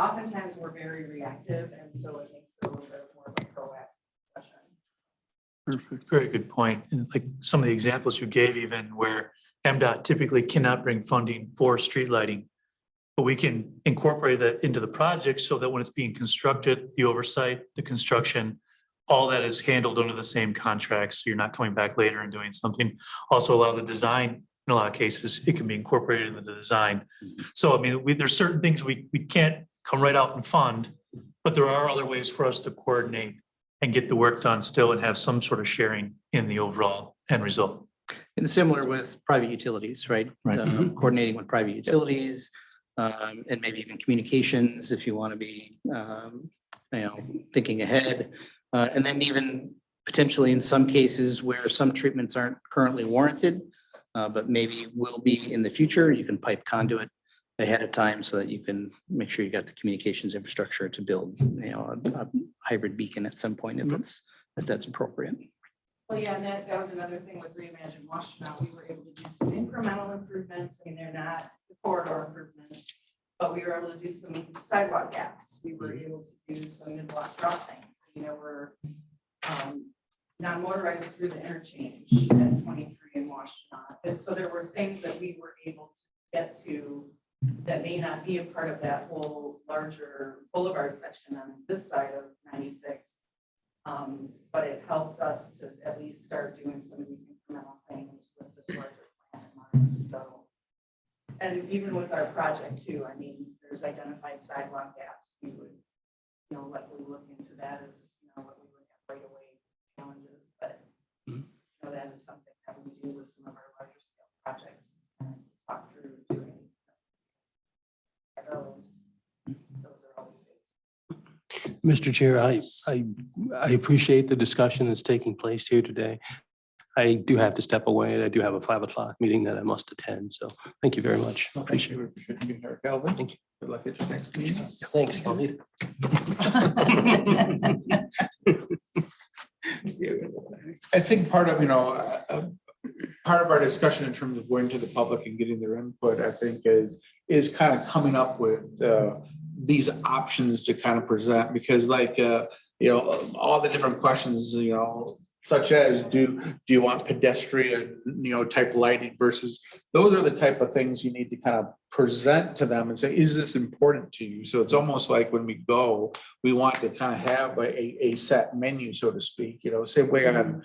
Oftentimes we're very reactive, and so it makes it a little bit more of a proactive discussion. Perfect. Very good point. And like some of the examples you gave, even where MDOT typically cannot bring funding for street lighting, but we can incorporate that into the project so that when it's being constructed, the oversight, the construction, all that is handled under the same contract. So you're not coming back later and doing something. Also allow the design, in a lot of cases, it can be incorporated into the design. So, I mean, there's certain things we can't come right out and fund, but there are other ways for us to coordinate and get the work done still and have some sort of sharing in the overall end result. And similar with private utilities, right? Right. Coordinating with private utilities and maybe even communications if you want to be, thinking ahead. And then even potentially in some cases where some treatments aren't currently warranted, but maybe will be in the future, you can pipe conduit ahead of time so that you can make sure you got the communications infrastructure to build, a hybrid beacon at some point if that's appropriate. Well, yeah, and that was another thing with Reimagine Washtenaw. We were able to do some incremental improvements. I mean, they're not the corridor improvements, but we were able to do some sidewalk gaps. We were able to do some mid-block crossings. We're non-motorized through the interchange at 23 in Washtenaw. And so there were things that we were able to get to that may not be a part of that whole larger boulevard section on this side of 96. But it helped us to at least start doing some of these incremental things with this larger plan in mind. So, and even with our project too, I mean, there's identified sidewalk gaps. We would, likely look into that as, what we would have right away challenges. But, that is something that we do with some of our larger scale projects and talk through doing those are always good. Mr. Chair, I appreciate the discussion that's taking place here today. I do have to step away. I do have a 5 o'clock meeting that I must attend. So thank you very much. Well, thank you. Appreciate you being here, Calvin. Thank you. Good luck at your next meeting. Thanks. I'll need it. I think part of, part of our discussion in terms of going to the public and getting their input, I think is kind of coming up with these options to kind of present, because all the different questions, such as do you want pedestrian, type lighting versus, those are the type of things you need to kind of present to them and say, is this important to you? So it's almost like when we go, we want to kind of have a set menu, so to speak, same way on,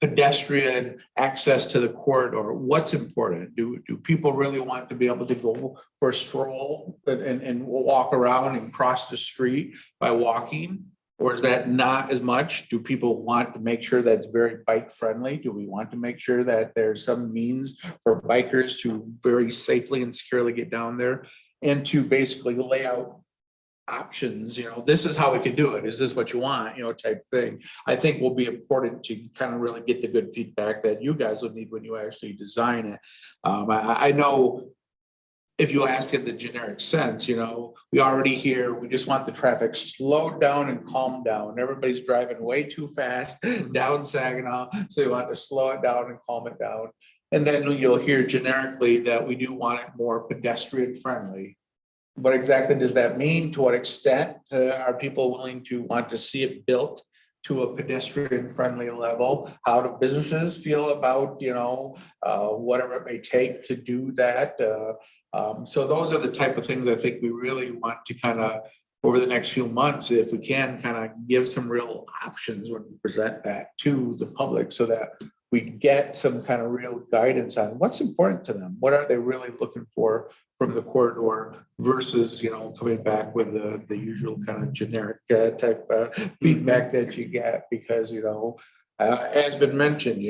pedestrian access to the corridor. What's important? Do people really want to be able to go for a stroll and walk around and cross the street by walking? Or is that not as much? Do people want to make sure that's very bike friendly? Do we want to make sure that there's some means for bikers to very safely and securely get down there and to basically lay out options? This is how we can do it. Is this what you want? Type thing. I think will be important to kind of really get the good feedback that you guys will need when you actually design it. I know if you ask in the generic sense, we already hear, we just want the traffic slowed down and calmed down. Everybody's driving way too fast down Saginaw. So you want to slow it down and calm it down. And then you'll hear generically that we do want it more pedestrian friendly. What exactly does that mean? To what extent are people willing to want to see it built to a pedestrian friendly level? How do businesses feel about, whatever it may take to do that? So those are the type of things I think we really want to kind of, over the next few months, if we can, kind of give some real options when we present that to the public so that we get some kind of real guidance on what's important to them. What are they really looking for from the corridor versus, coming back with the usual kind of generic type feedback that you get, because, as been mentioned,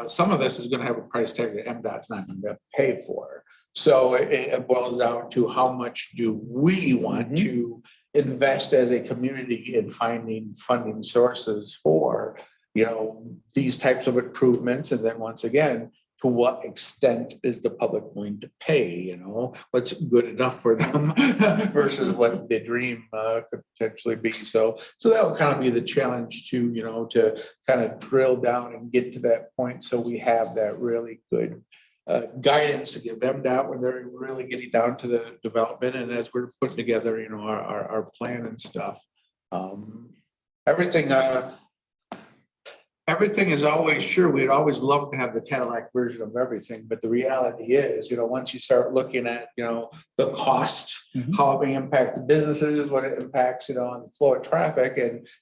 some of this is going to have a price tag that MDOT's not going to pay for. So it boils down to how much do we want to invest as a community in finding funding sources for, these types of improvements. And then once again, to what extent is the public willing to pay, what's good enough for them versus what the dream could potentially be. So that will kind of be the challenge to, to kind of drill down and get to that point. So we have that really good guidance to give them down when they're really getting down to the development. And as we're putting together, our plan and stuff, everything is always sure. We'd always love to have the Cadillac version of everything. But the reality is, once you start looking at, the cost, how it may impact the businesses, what it impacts, on the flow of traffic,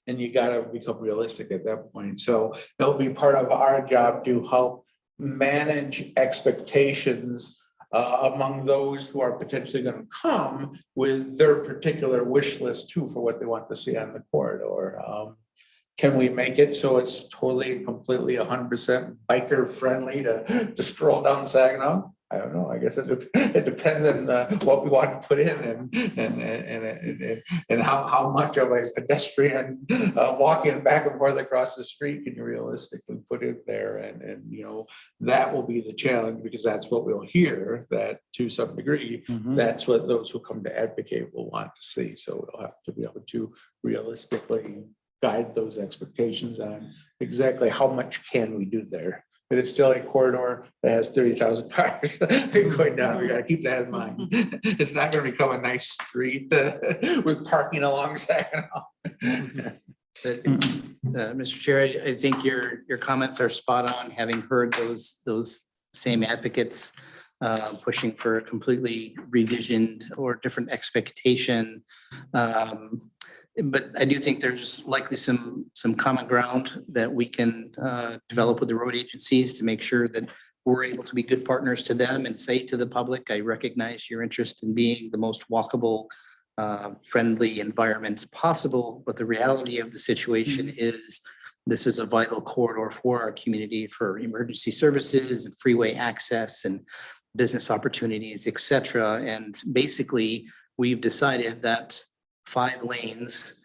and you got to become realistic at that point. So it'll be part of our job to help manage expectations among those who are potentially going to come with their particular wish list too for what they want to see on the corridor. Can we make it so it's totally and completely 100% biker friendly to stroll down Saginaw? I don't know. I guess it depends on what we want to put in and how much of a pedestrian walking back and forth across the street can you realistically put in there, and that will be the challenge, because that's what we'll hear, that to some degree that's what those who come to advocate will want to see. So we'll have to be able to realistically guide those expectations on exactly how much can we do there. But it's still a corridor that has 30,000 cars going down. We got to keep that in mind. It's not going to become a nice street with parking along Saginaw. Mr. Chair, I think your comments are spot on, having heard those same advocates pushing for a completely revisioned or different expectation. But I do think there's likely some common ground that we can develop with the road agencies to make sure that we're able to be good partners to them and say to the public, I recognize your interest in being the most walkable, friendly environments possible. But the reality of the situation is this is a vital corridor for our community, for emergency services and freeway access and business opportunities, et cetera. And basically, we've decided that 5 lanes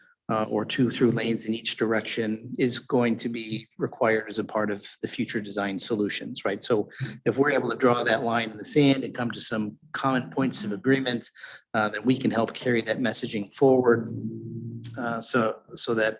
or 2 through lanes in each direction is going to be required as a part of the future design solutions, right? So if we're able to draw that line in the sand and come to some common points of agreement, then we can help carry that messaging forward. So that,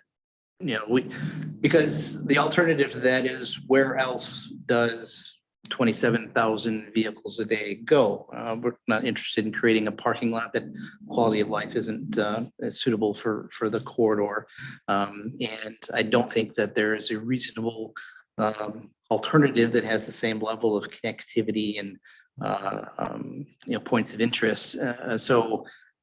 because the alternative to that is, where else does 27,000 vehicles a day go? We're not interested in creating a parking lot that quality of life isn't as suitable for the corridor. And I don't think that there is a reasonable alternative that has the same level of connectivity and points of interest.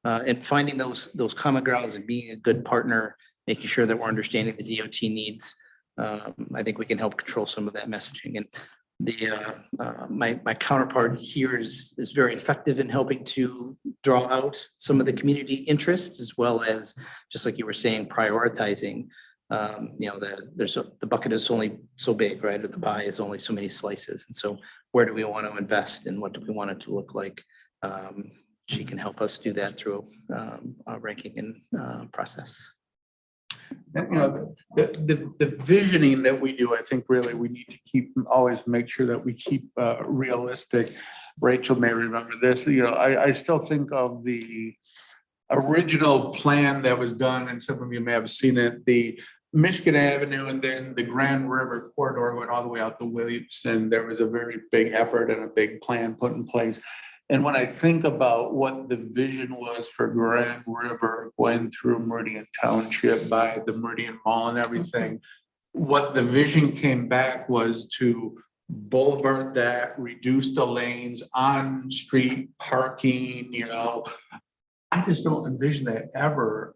And finding those common grounds and being a good partner, making sure that we're understanding the DOT needs, I think we can help control some of that messaging. And my counterpart here is very effective in helping to draw out some of the community interests, as well as, just like you were saying, prioritizing. The bucket is only so big, right? Or the pie is only so many slices. And so where do we want to invest and what do we want it to look like? She can help us do that through a ranking and process. The visioning that we do, I think really we need to always make sure that we keep realistic. Rachel may remember this, I still think of the original plan that was done, and some of you may have seen it, the Michigan Avenue and then the Grand River corridor going all the way out to Williamston. There was a very big effort and a big plan put in place. And when I think about what the vision was for Grand River going through Meridian Township by the Meridian Mall and everything, what the vision came back was to boulevard that, reduce the lanes, on-street parking, I just don't envision that ever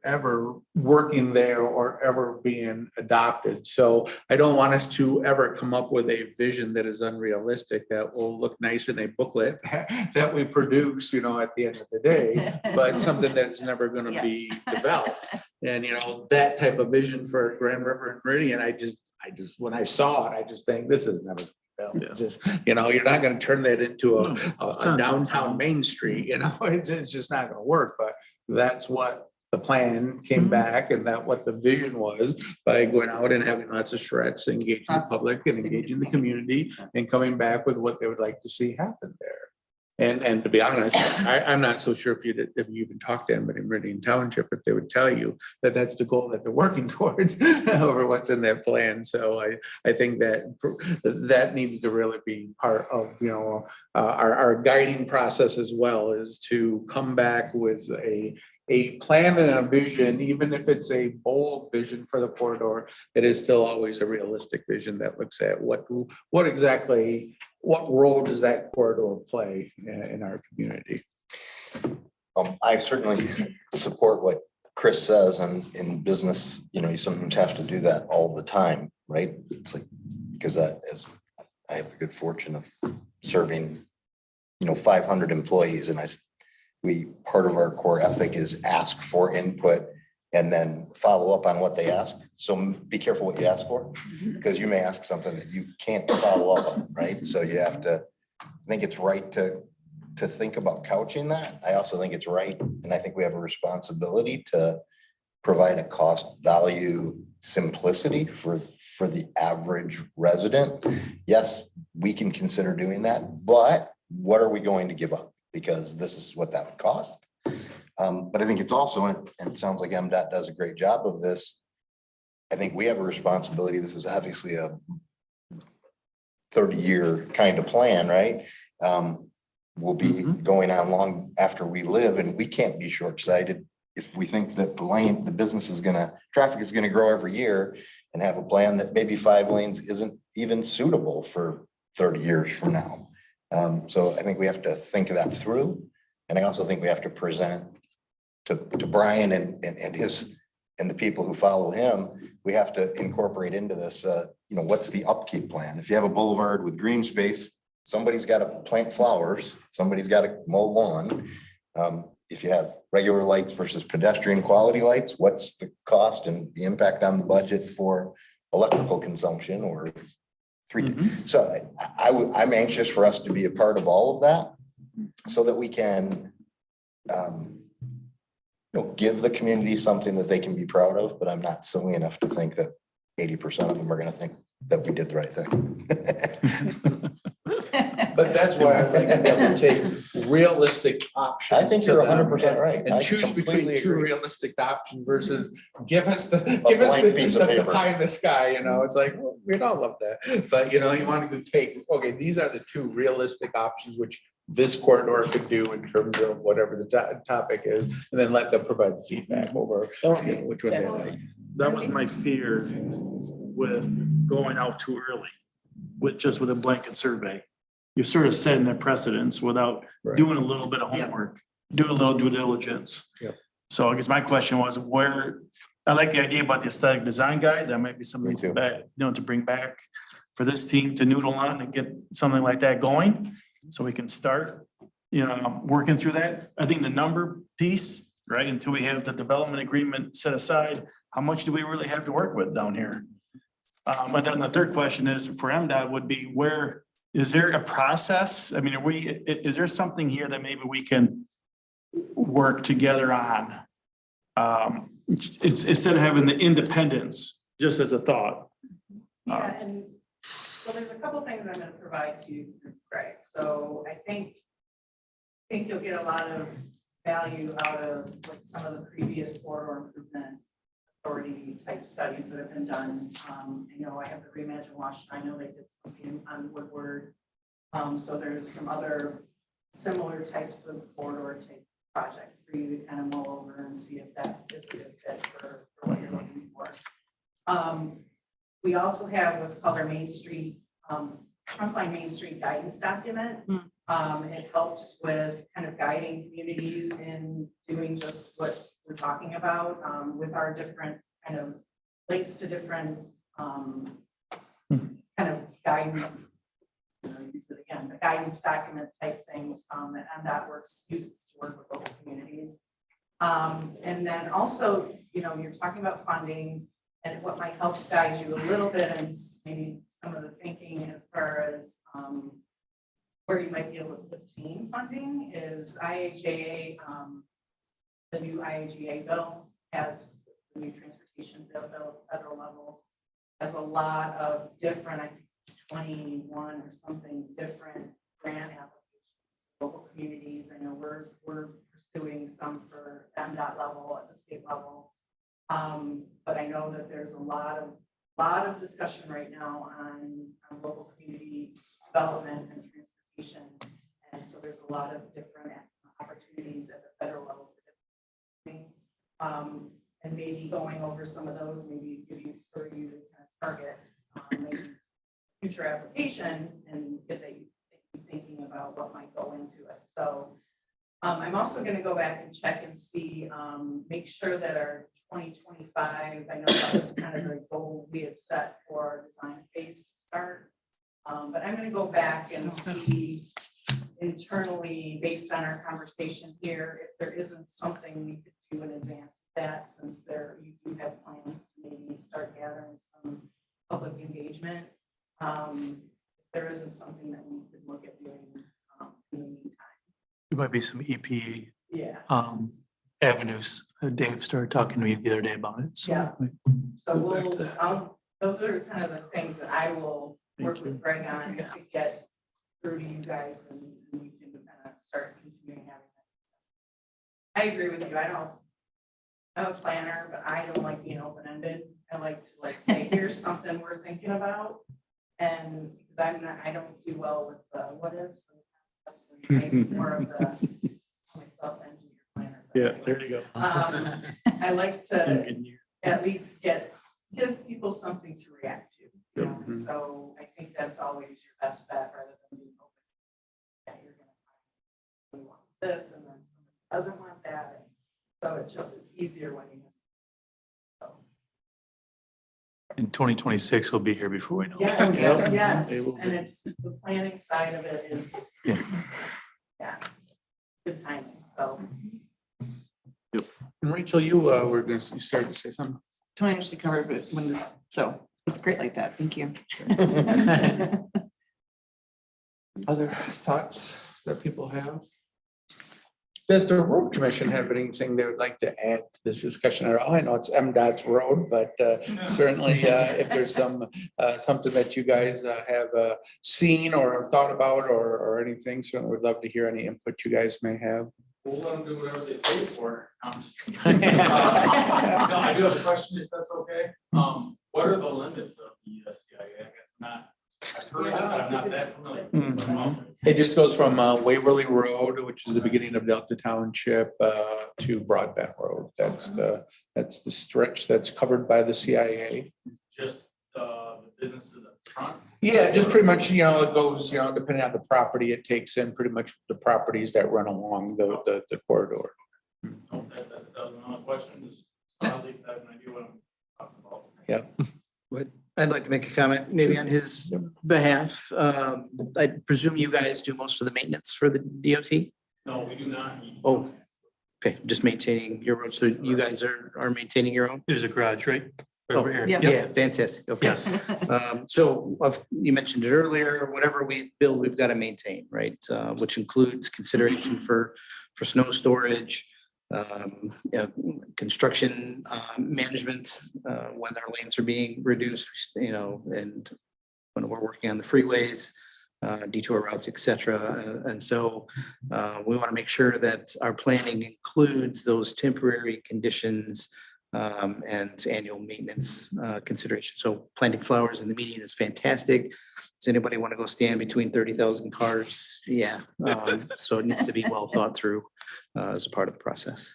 working there or ever being adopted. So I don't want us to ever come up with a vision that is unrealistic, that will look nice in a booklet that we produce, at the end of the day, but something that's never going to be developed. And, that type of vision for Grand River and Meridian, I just, when I saw it, I just think this is never just, you're not going to turn that into a downtown Main Street, it's just not going to work. But that's what the plan came back, and that what the vision was, by going out and having lots of charrettes, engaging the public and engaging the community, and coming back with what they would like to see happen there. And to be honest, I'm not so sure if you even talked to anybody in Meridian Township, if they would tell you that that's the goal that they're working towards over what's in that plan. So I think that needs to really be part of, our guiding process as well, is to come back with a plan and a vision, even if it's a bold vision for the corridor, it is still always a realistic vision that looks at what role does that corridor play in our community. I certainly support what Chris says, and in business, you sometimes have to do that all the time, right? It's like, because as I have the good fortune of serving, 500 employees, and part of our core ethic is ask for input and then follow up on what they ask. So be careful what you ask for, because you may ask something that you can't follow up on, right? So you have to, I think it's right to think about couching that. I also think it's right, and I think we have a responsibility to provide a cost value simplicity for the average resident. Yes, we can consider doing that, but what are we going to give up? Because this is what that would cost. But I think it's also, and it sounds like MDOT does a great job of this, I think we have a responsibility. This is obviously a 30-year kind of plan, right? We'll be going on long after we live, and we can't be short-sighted if we think that traffic is gonna grow every year, and have a plan that maybe 5 lanes isn't even suitable for 30 years from now. So I think we have to think that through. And I also think we have to present to Brian and the people who follow him, we have to incorporate into this, what's the upkeep plan? If you have a boulevard with green space, somebody's got to plant flowers, somebody's got to mow lawn. If you have regular lights versus pedestrian quality lights, what's the cost and the impact on the budget for electrical consumption or So I'm anxious for us to be a part of all of that, so that we can give the community something that they can be proud of, but I'm not silly enough to think that 80% of them are gonna think that we did the right thing. But that's why I think we have to take realistic options. I think to you're them 100% right. I And choose between completely two agree. realistic options versus give us the blank piece of the paper. pie in the sky, it's like, well, we'd all love that. But you want to take, okay, these are the two realistic options which this corridor could do in terms of whatever the topic is, and then let them provide feedback over which one they like. That was my fear with going out too early, with a blanket survey. You're sort of setting a precedence without Right. doing a little bit of homework, do a little due diligence. Yep. So I guess my question was I like the idea about the aesthetic design guide. That might be Me something too. to bring back for this team to noodle on and get something like that going. So we can start, working through that. I think the number piece, right, until we have the development agreement set aside, how much do we really have to work with down here? And then the third question is for MDOT would be is there a process? I mean, is there something here that maybe we can work together on? It's instead of having the independence, just as a thought. Yeah, and so there's a couple things I'm gonna provide to you through Greg. So I think you'll get a lot of value out of like some of the previous corridor improvement authority type studies that have been done. I have the Reimagine Washington. I know they did something on Woodward. So there's some other similar types of corridor type projects for you to kind of mull over and see if that is a good fit for what you're looking for. We also have what's called our Main Street, Frontline Main Street guidance document. It helps with kind of guiding communities in doing just what we're talking about with our different kind of links to different kind of guidance. Use it again, the guidance document type things and that uses to work with local communities. And then also, you're talking about funding and what might help guide you a little bit and maybe some of the thinking as far as where you might be able to obtain funding is IIJA. The new IIJA bill has the new transportation bill federal level has a lot of different, I think 21 or something different grant applications, local communities. I know we're pursuing some for MDOT level at the state level. But I know that there's a lot of discussion right now on local community development and transportation. And so there's a lot of different opportunities at the federal level for different and maybe going over some of those, maybe give you spur you to kind of target maybe future application and get that you thinking about what might go into it. So I'm also going to go back and check and see, make sure that our 2025, I know that was kind of the goal we had set for our design phase to start. But I'm going to go back and see internally, based on our conversation here, if there isn't something we could do in advance of that, since you do have plans to maybe start gathering some public engagement. If there isn't something that we could look at doing in the meantime. There might be some EPA Yeah. avenues. Dave started talking to me the other day about it. So Yeah. So go back to that. those are kind of the things that I will work Thank you. with Greg on to get through to you guys and we can kind of start continuing having that. I agree with you. I'm a planner, but I don't like being open-ended. I like to say, here's something we're thinking about. And because I don't do well with the what ifs and maybe more of the myself engineer planner. Yeah, there you go. I like to at least give people something to react to. So I think that's always your best bet rather than being open. Yeah, you're gonna find who wants this and then someone doesn't want that. So it's easier when you in 2026, we'll be here before we know. Yes. And it's the planning side of it is good timing. So And Rachel, you started to say something. Tony actually covered it so it's great like that. Thank you. Other thoughts that people have? Does the road commission have anything they would like to add to this discussion at all? I know it's MDOT's road, but certainly if there's something that you guys have seen or have thought about or anything, certainly would love to hear any input you guys may have. We'll let them do whatever they pay for. I'm just kidding. No, I do have a question, if that's okay. What are the limits of the SCIA? I guess not. I've heard of it, but I'm not that familiar. It just goes from Waverly Road, which is the beginning of Delta Township, to Broadbent Road. That's the stretch that's covered by the CIA. Just the businesses up front. Yeah, just pretty much, it goes, depending on the property it takes in, pretty much the properties that run along the corridor. Oh, that doesn't have a question. Just at least have an idea what I'm talking about. Yeah. I'd like to make a comment, maybe on his behalf. I presume you guys do most of the maintenance for the DOT? No, we do not. Oh, okay, just maintaining your road. So you guys are maintaining your own? There's a garage right over here. Yeah. Yep. Yeah, fantastic. Okay. Yes. So you mentioned it earlier, whatever we build, we've got to maintain, right? Which includes consideration for snow storage, construction management, when our lanes are being reduced, and when we're working on the freeways, detour routes, et cetera. And so we want to make sure that our planning includes those temporary conditions and annual maintenance consideration. So planting flowers in the median is fantastic. Does anybody want to go stand between 30,000 cars? Yeah. So it needs to be well thought through as a part of the process.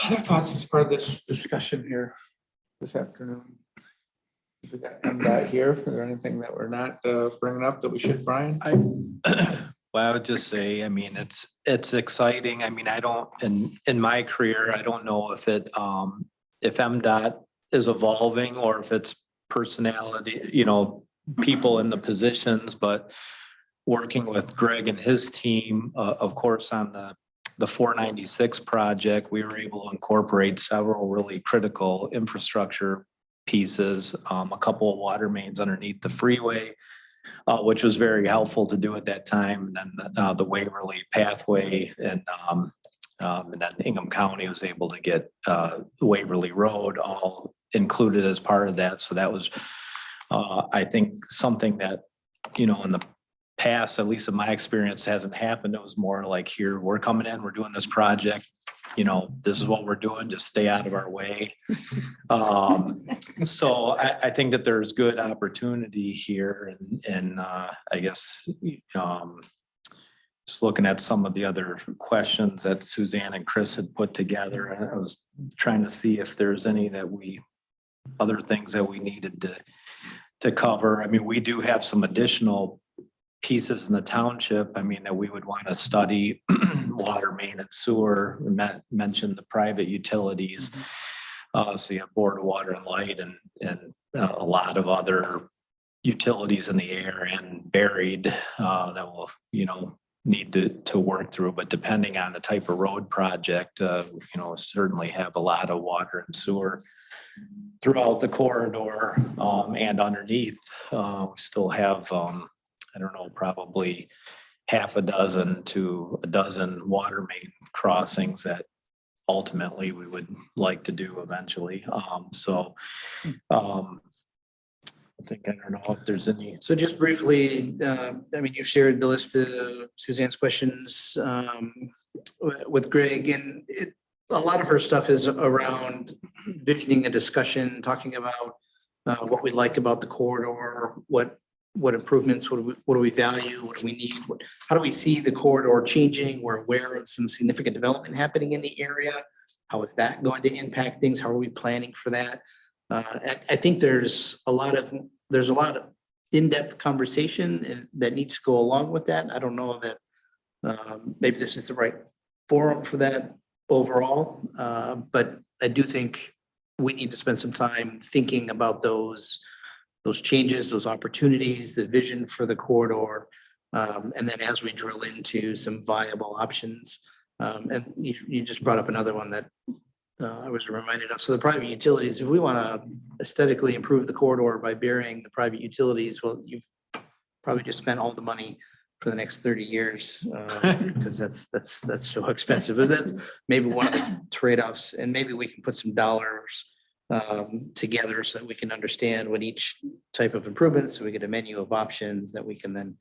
Other thoughts as part of this discussion here this afternoon? We got MDOT here. Is there anything that we're not bringing up that we should, Brian? Well, I would just say, I mean, it's exciting. I mean, I don't, in my career, I don't know if if MDOT is evolving or if it's personality, people in the positions, but working with Greg and his team, of course, on the 496 project, we were able to incorporate several really critical infrastructure pieces, a couple of water mains underneath the freeway, which was very helpful to do at that time. And then the Waverly pathway and then Ingham County was able to get Waverly Road all included as part of that. So that was, I think, something that, in the past, at least in my experience, hasn't happened. It was more like, here, we're coming in, we're doing this project. This is what we're doing, just stay out of our way. So I think that there's good opportunity here and I guess, just looking at some of the other questions that Suzanne and Chris had put together, and I was trying to see if there's any other things that we needed to cover. I mean, we do have some additional pieces in the township, I mean, that we would want to study, water main and sewer, mentioned the private utilities. So you have Board of Water and Light and a lot of other utilities in the air and buried that will, need to work through. But depending on the type of road project, certainly have a lot of water and sewer throughout the corridor and underneath. We still have I don't know, probably half a dozen to a dozen water main crossings that ultimately we would like to do eventually. I don't know if there's any. So just briefly, you've shared the list of Suzanne's questions with Greg, and a lot of her stuff is around visioning a discussion, talking about what we like about the corridor, what improvements, what do we value, what do we need, how do we see the corridor changing? We're aware of some significant development happening in the area. How is that going to impact things? How are we planning for that? I think there's a lot of in-depth conversation that needs to go along with that. I don't know that maybe this is the right forum for that overall, but I do think we need to spend some time thinking about those changes, those opportunities, the vision for the corridor. And then as we drill into some viable options, and you just brought up another one that I was reminded of. So the private utilities, if we want to aesthetically improve the corridor by burying the private utilities, well, you've probably just spent all the money for the next 30 years, because that's so expensive. But that's maybe one of the trade-offs, and maybe we can put some dollars together so that we can understand what each type of improvements, so we get a menu of options that we can then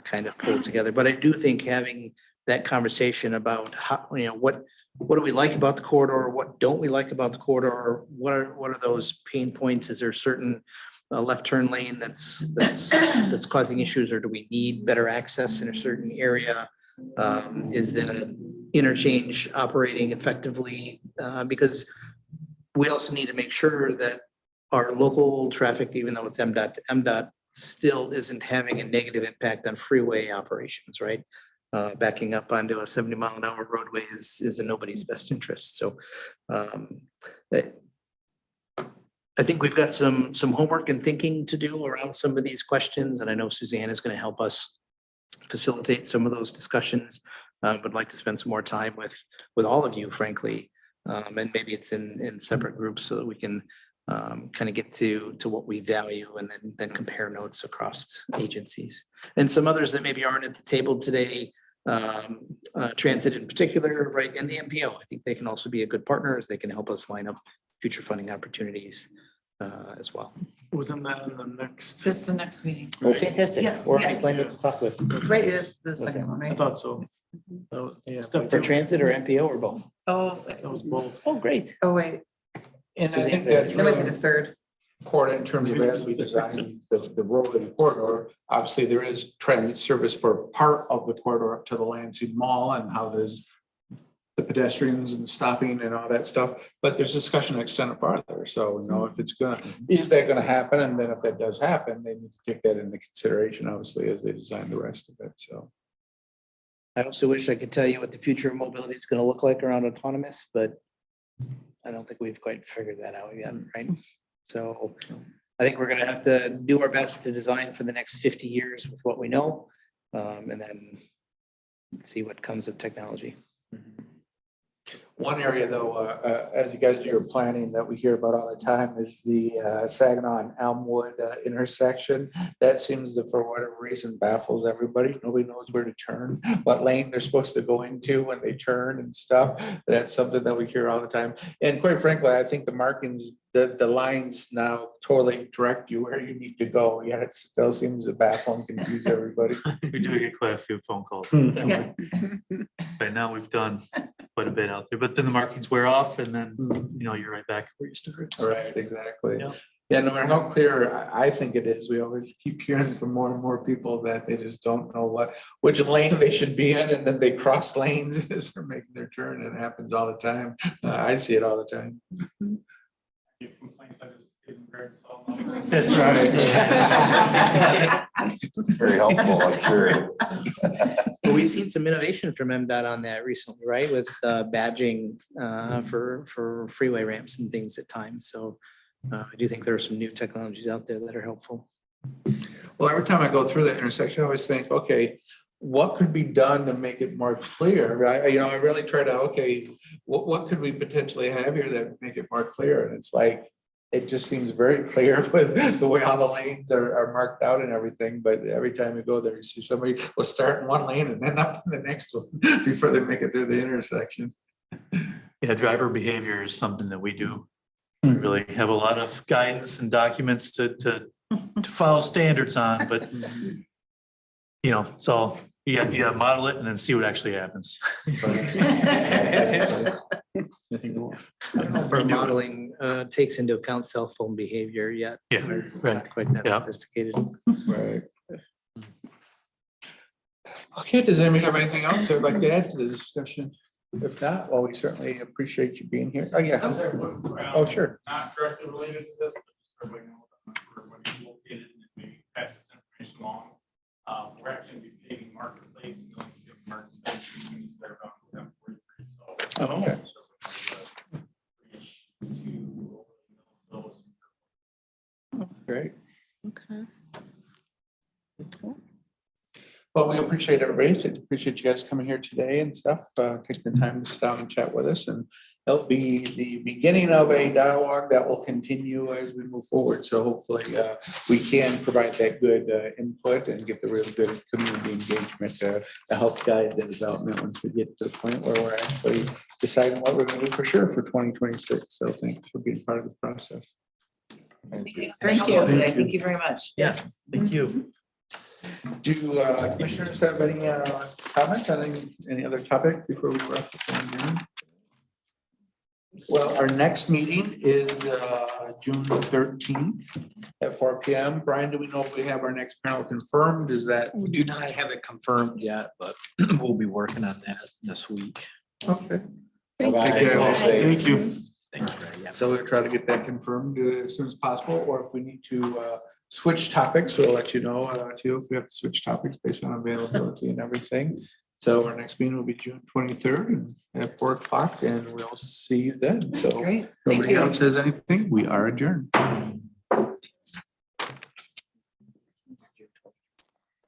kind of pull together. But I do think having that conversation about how, what do we like about the corridor? What don't we like about the corridor? What are those pain points? Is there certain left turn lane that's causing issues, or do we need better access in a certain area? Is the interchange operating effectively? Because we also need to make sure that our local traffic, even though it's MDOT to MDOT, still isn't having a negative impact on freeway operations, right? Backing up onto a 70-mile-an-hour roadway is in nobody's best interest. So I think we've got some homework and thinking to do around some of these questions, and I know Suzanne is going to help us facilitate some of those discussions. Would like to spend some more time with all of you, frankly, and maybe it's in separate groups so that we can kind of get to what we value, and then compare notes across agencies. And some others that maybe aren't at the table today, transit in particular, right? And the MPO, I think they can also be a good partner, as they can help us line up future funding opportunities as well. Wasn't that in the next? Just the next meeting. Oh, fantastic. Yeah, We're already yeah. planning to talk with. Right, it is the second one, I right? thought so. Step For two. transit or MPO or both? Oh, That was both. Oh, great. oh, wait, And I think Suzanne's that's that might be really the third. important in terms of as we design the road and the corridor. Obviously, there is transit service for part of the corridor up to the Lansing Mall, and how there's the pedestrians and stopping and all that stuff. But there's discussion extended farther. So, if it's is that gonna happen? And then if that does happen, they need to take that into consideration, obviously, as they design the rest of it. So. I also wish I could tell you what the future of mobility is going to look like around autonomous, but I don't think we've quite figured that out yet, right? So I think we're going to have to do our best to design for the next 50 years with what we know, and then see what comes of technology. One area though, as you guys do your planning that we hear about all the time is the Saginaw and Elmwood intersection. That seems to, for whatever reason, baffles everybody. Nobody knows where to turn, what lane they're supposed to go into when they turn and stuff. That's something that we hear all the time. And quite frankly, I think the markings, the lines now totally direct you where you need to go. Yet it still seems to baffle and confuse everybody. We do get quite a few phone calls. Yeah. Right now, we've done quite a bit out there, but then the markings wear off, and then, you're right back where you started. So, Right, exactly. Yeah. Yeah, no matter how clear I think it is, we always keep hearing from more and more people that they just don't know which lane they should be in, and then they cross lanes as they're making their turn. It happens all the time. I see it all the time. Complaints, I just give them Greg's cell That's right. It's very helpful, I'm sure. Well, we've seen some innovation from MDOT on that recently, right? With badging for freeway ramps and things at times. So I do think there are some new technologies out there that are helpful. Well, every time I go through that intersection, I always think, okay, what could be done to make it more clear? I really try to, what could we potentially have here that would make it more clear? And it's like, it just seems very clear with the way all the lanes are marked out and everything. But every time you go there, you see somebody will start in one lane and then up in the next one before they make it through the intersection. Yeah, driver behavior is something that we do. We really have a lot of guidance and documents to follow standards on, but it's all, you gotta model it and then see what actually happens. For modeling takes into account cell phone behavior yet. Yeah, We're right. not quite that Yeah. sophisticated. Right. Okay, does anybody have anything else they'd like to add to the discussion? If not, well, we certainly appreciate you being here. Oh, yeah. Oh, sure. Not directly related to this, but just for everybody know where everybody's located and maybe pass this information along. We're actually gonna be paving Marketplace and going to paving Marketplace between Fairbound and 43. So. Oh, okay. Great. Okay. Well, Well, we appreciate everybody. Appreciate you guys coming here today and stuff, taking the time to sit down and chat with us. And it'll be the beginning of a dialogue that will continue as we move forward. So hopefully we can provide that good input and get the real good community engagement to help guide the development once we get to the point where we're actually deciding what we're going to do for sure for 2026. So thanks for being part of the process. Thank you. It's very Thank helpful you. today. Thank you very much. Yes, thank you. Do commissioners have any comments on any other topic before we wrap up? Well, our next meeting is June 13th at 4 p.m. Brian, do we know if we have our next panel confirmed? Is that? We do not have it confirmed yet, but we'll be working on that this week. Okay. Bye-bye. Thank you. Thank you. Yeah. So we'll try to get that confirmed as soon as possible, or if we need to switch topics, we'll let you know too, if we have to switch topics based on availability and everything. So our next meeting will be June 23rd at 4 o'clock, and we'll see you then. So Great. if Thank nobody you. else says anything, we are adjourned.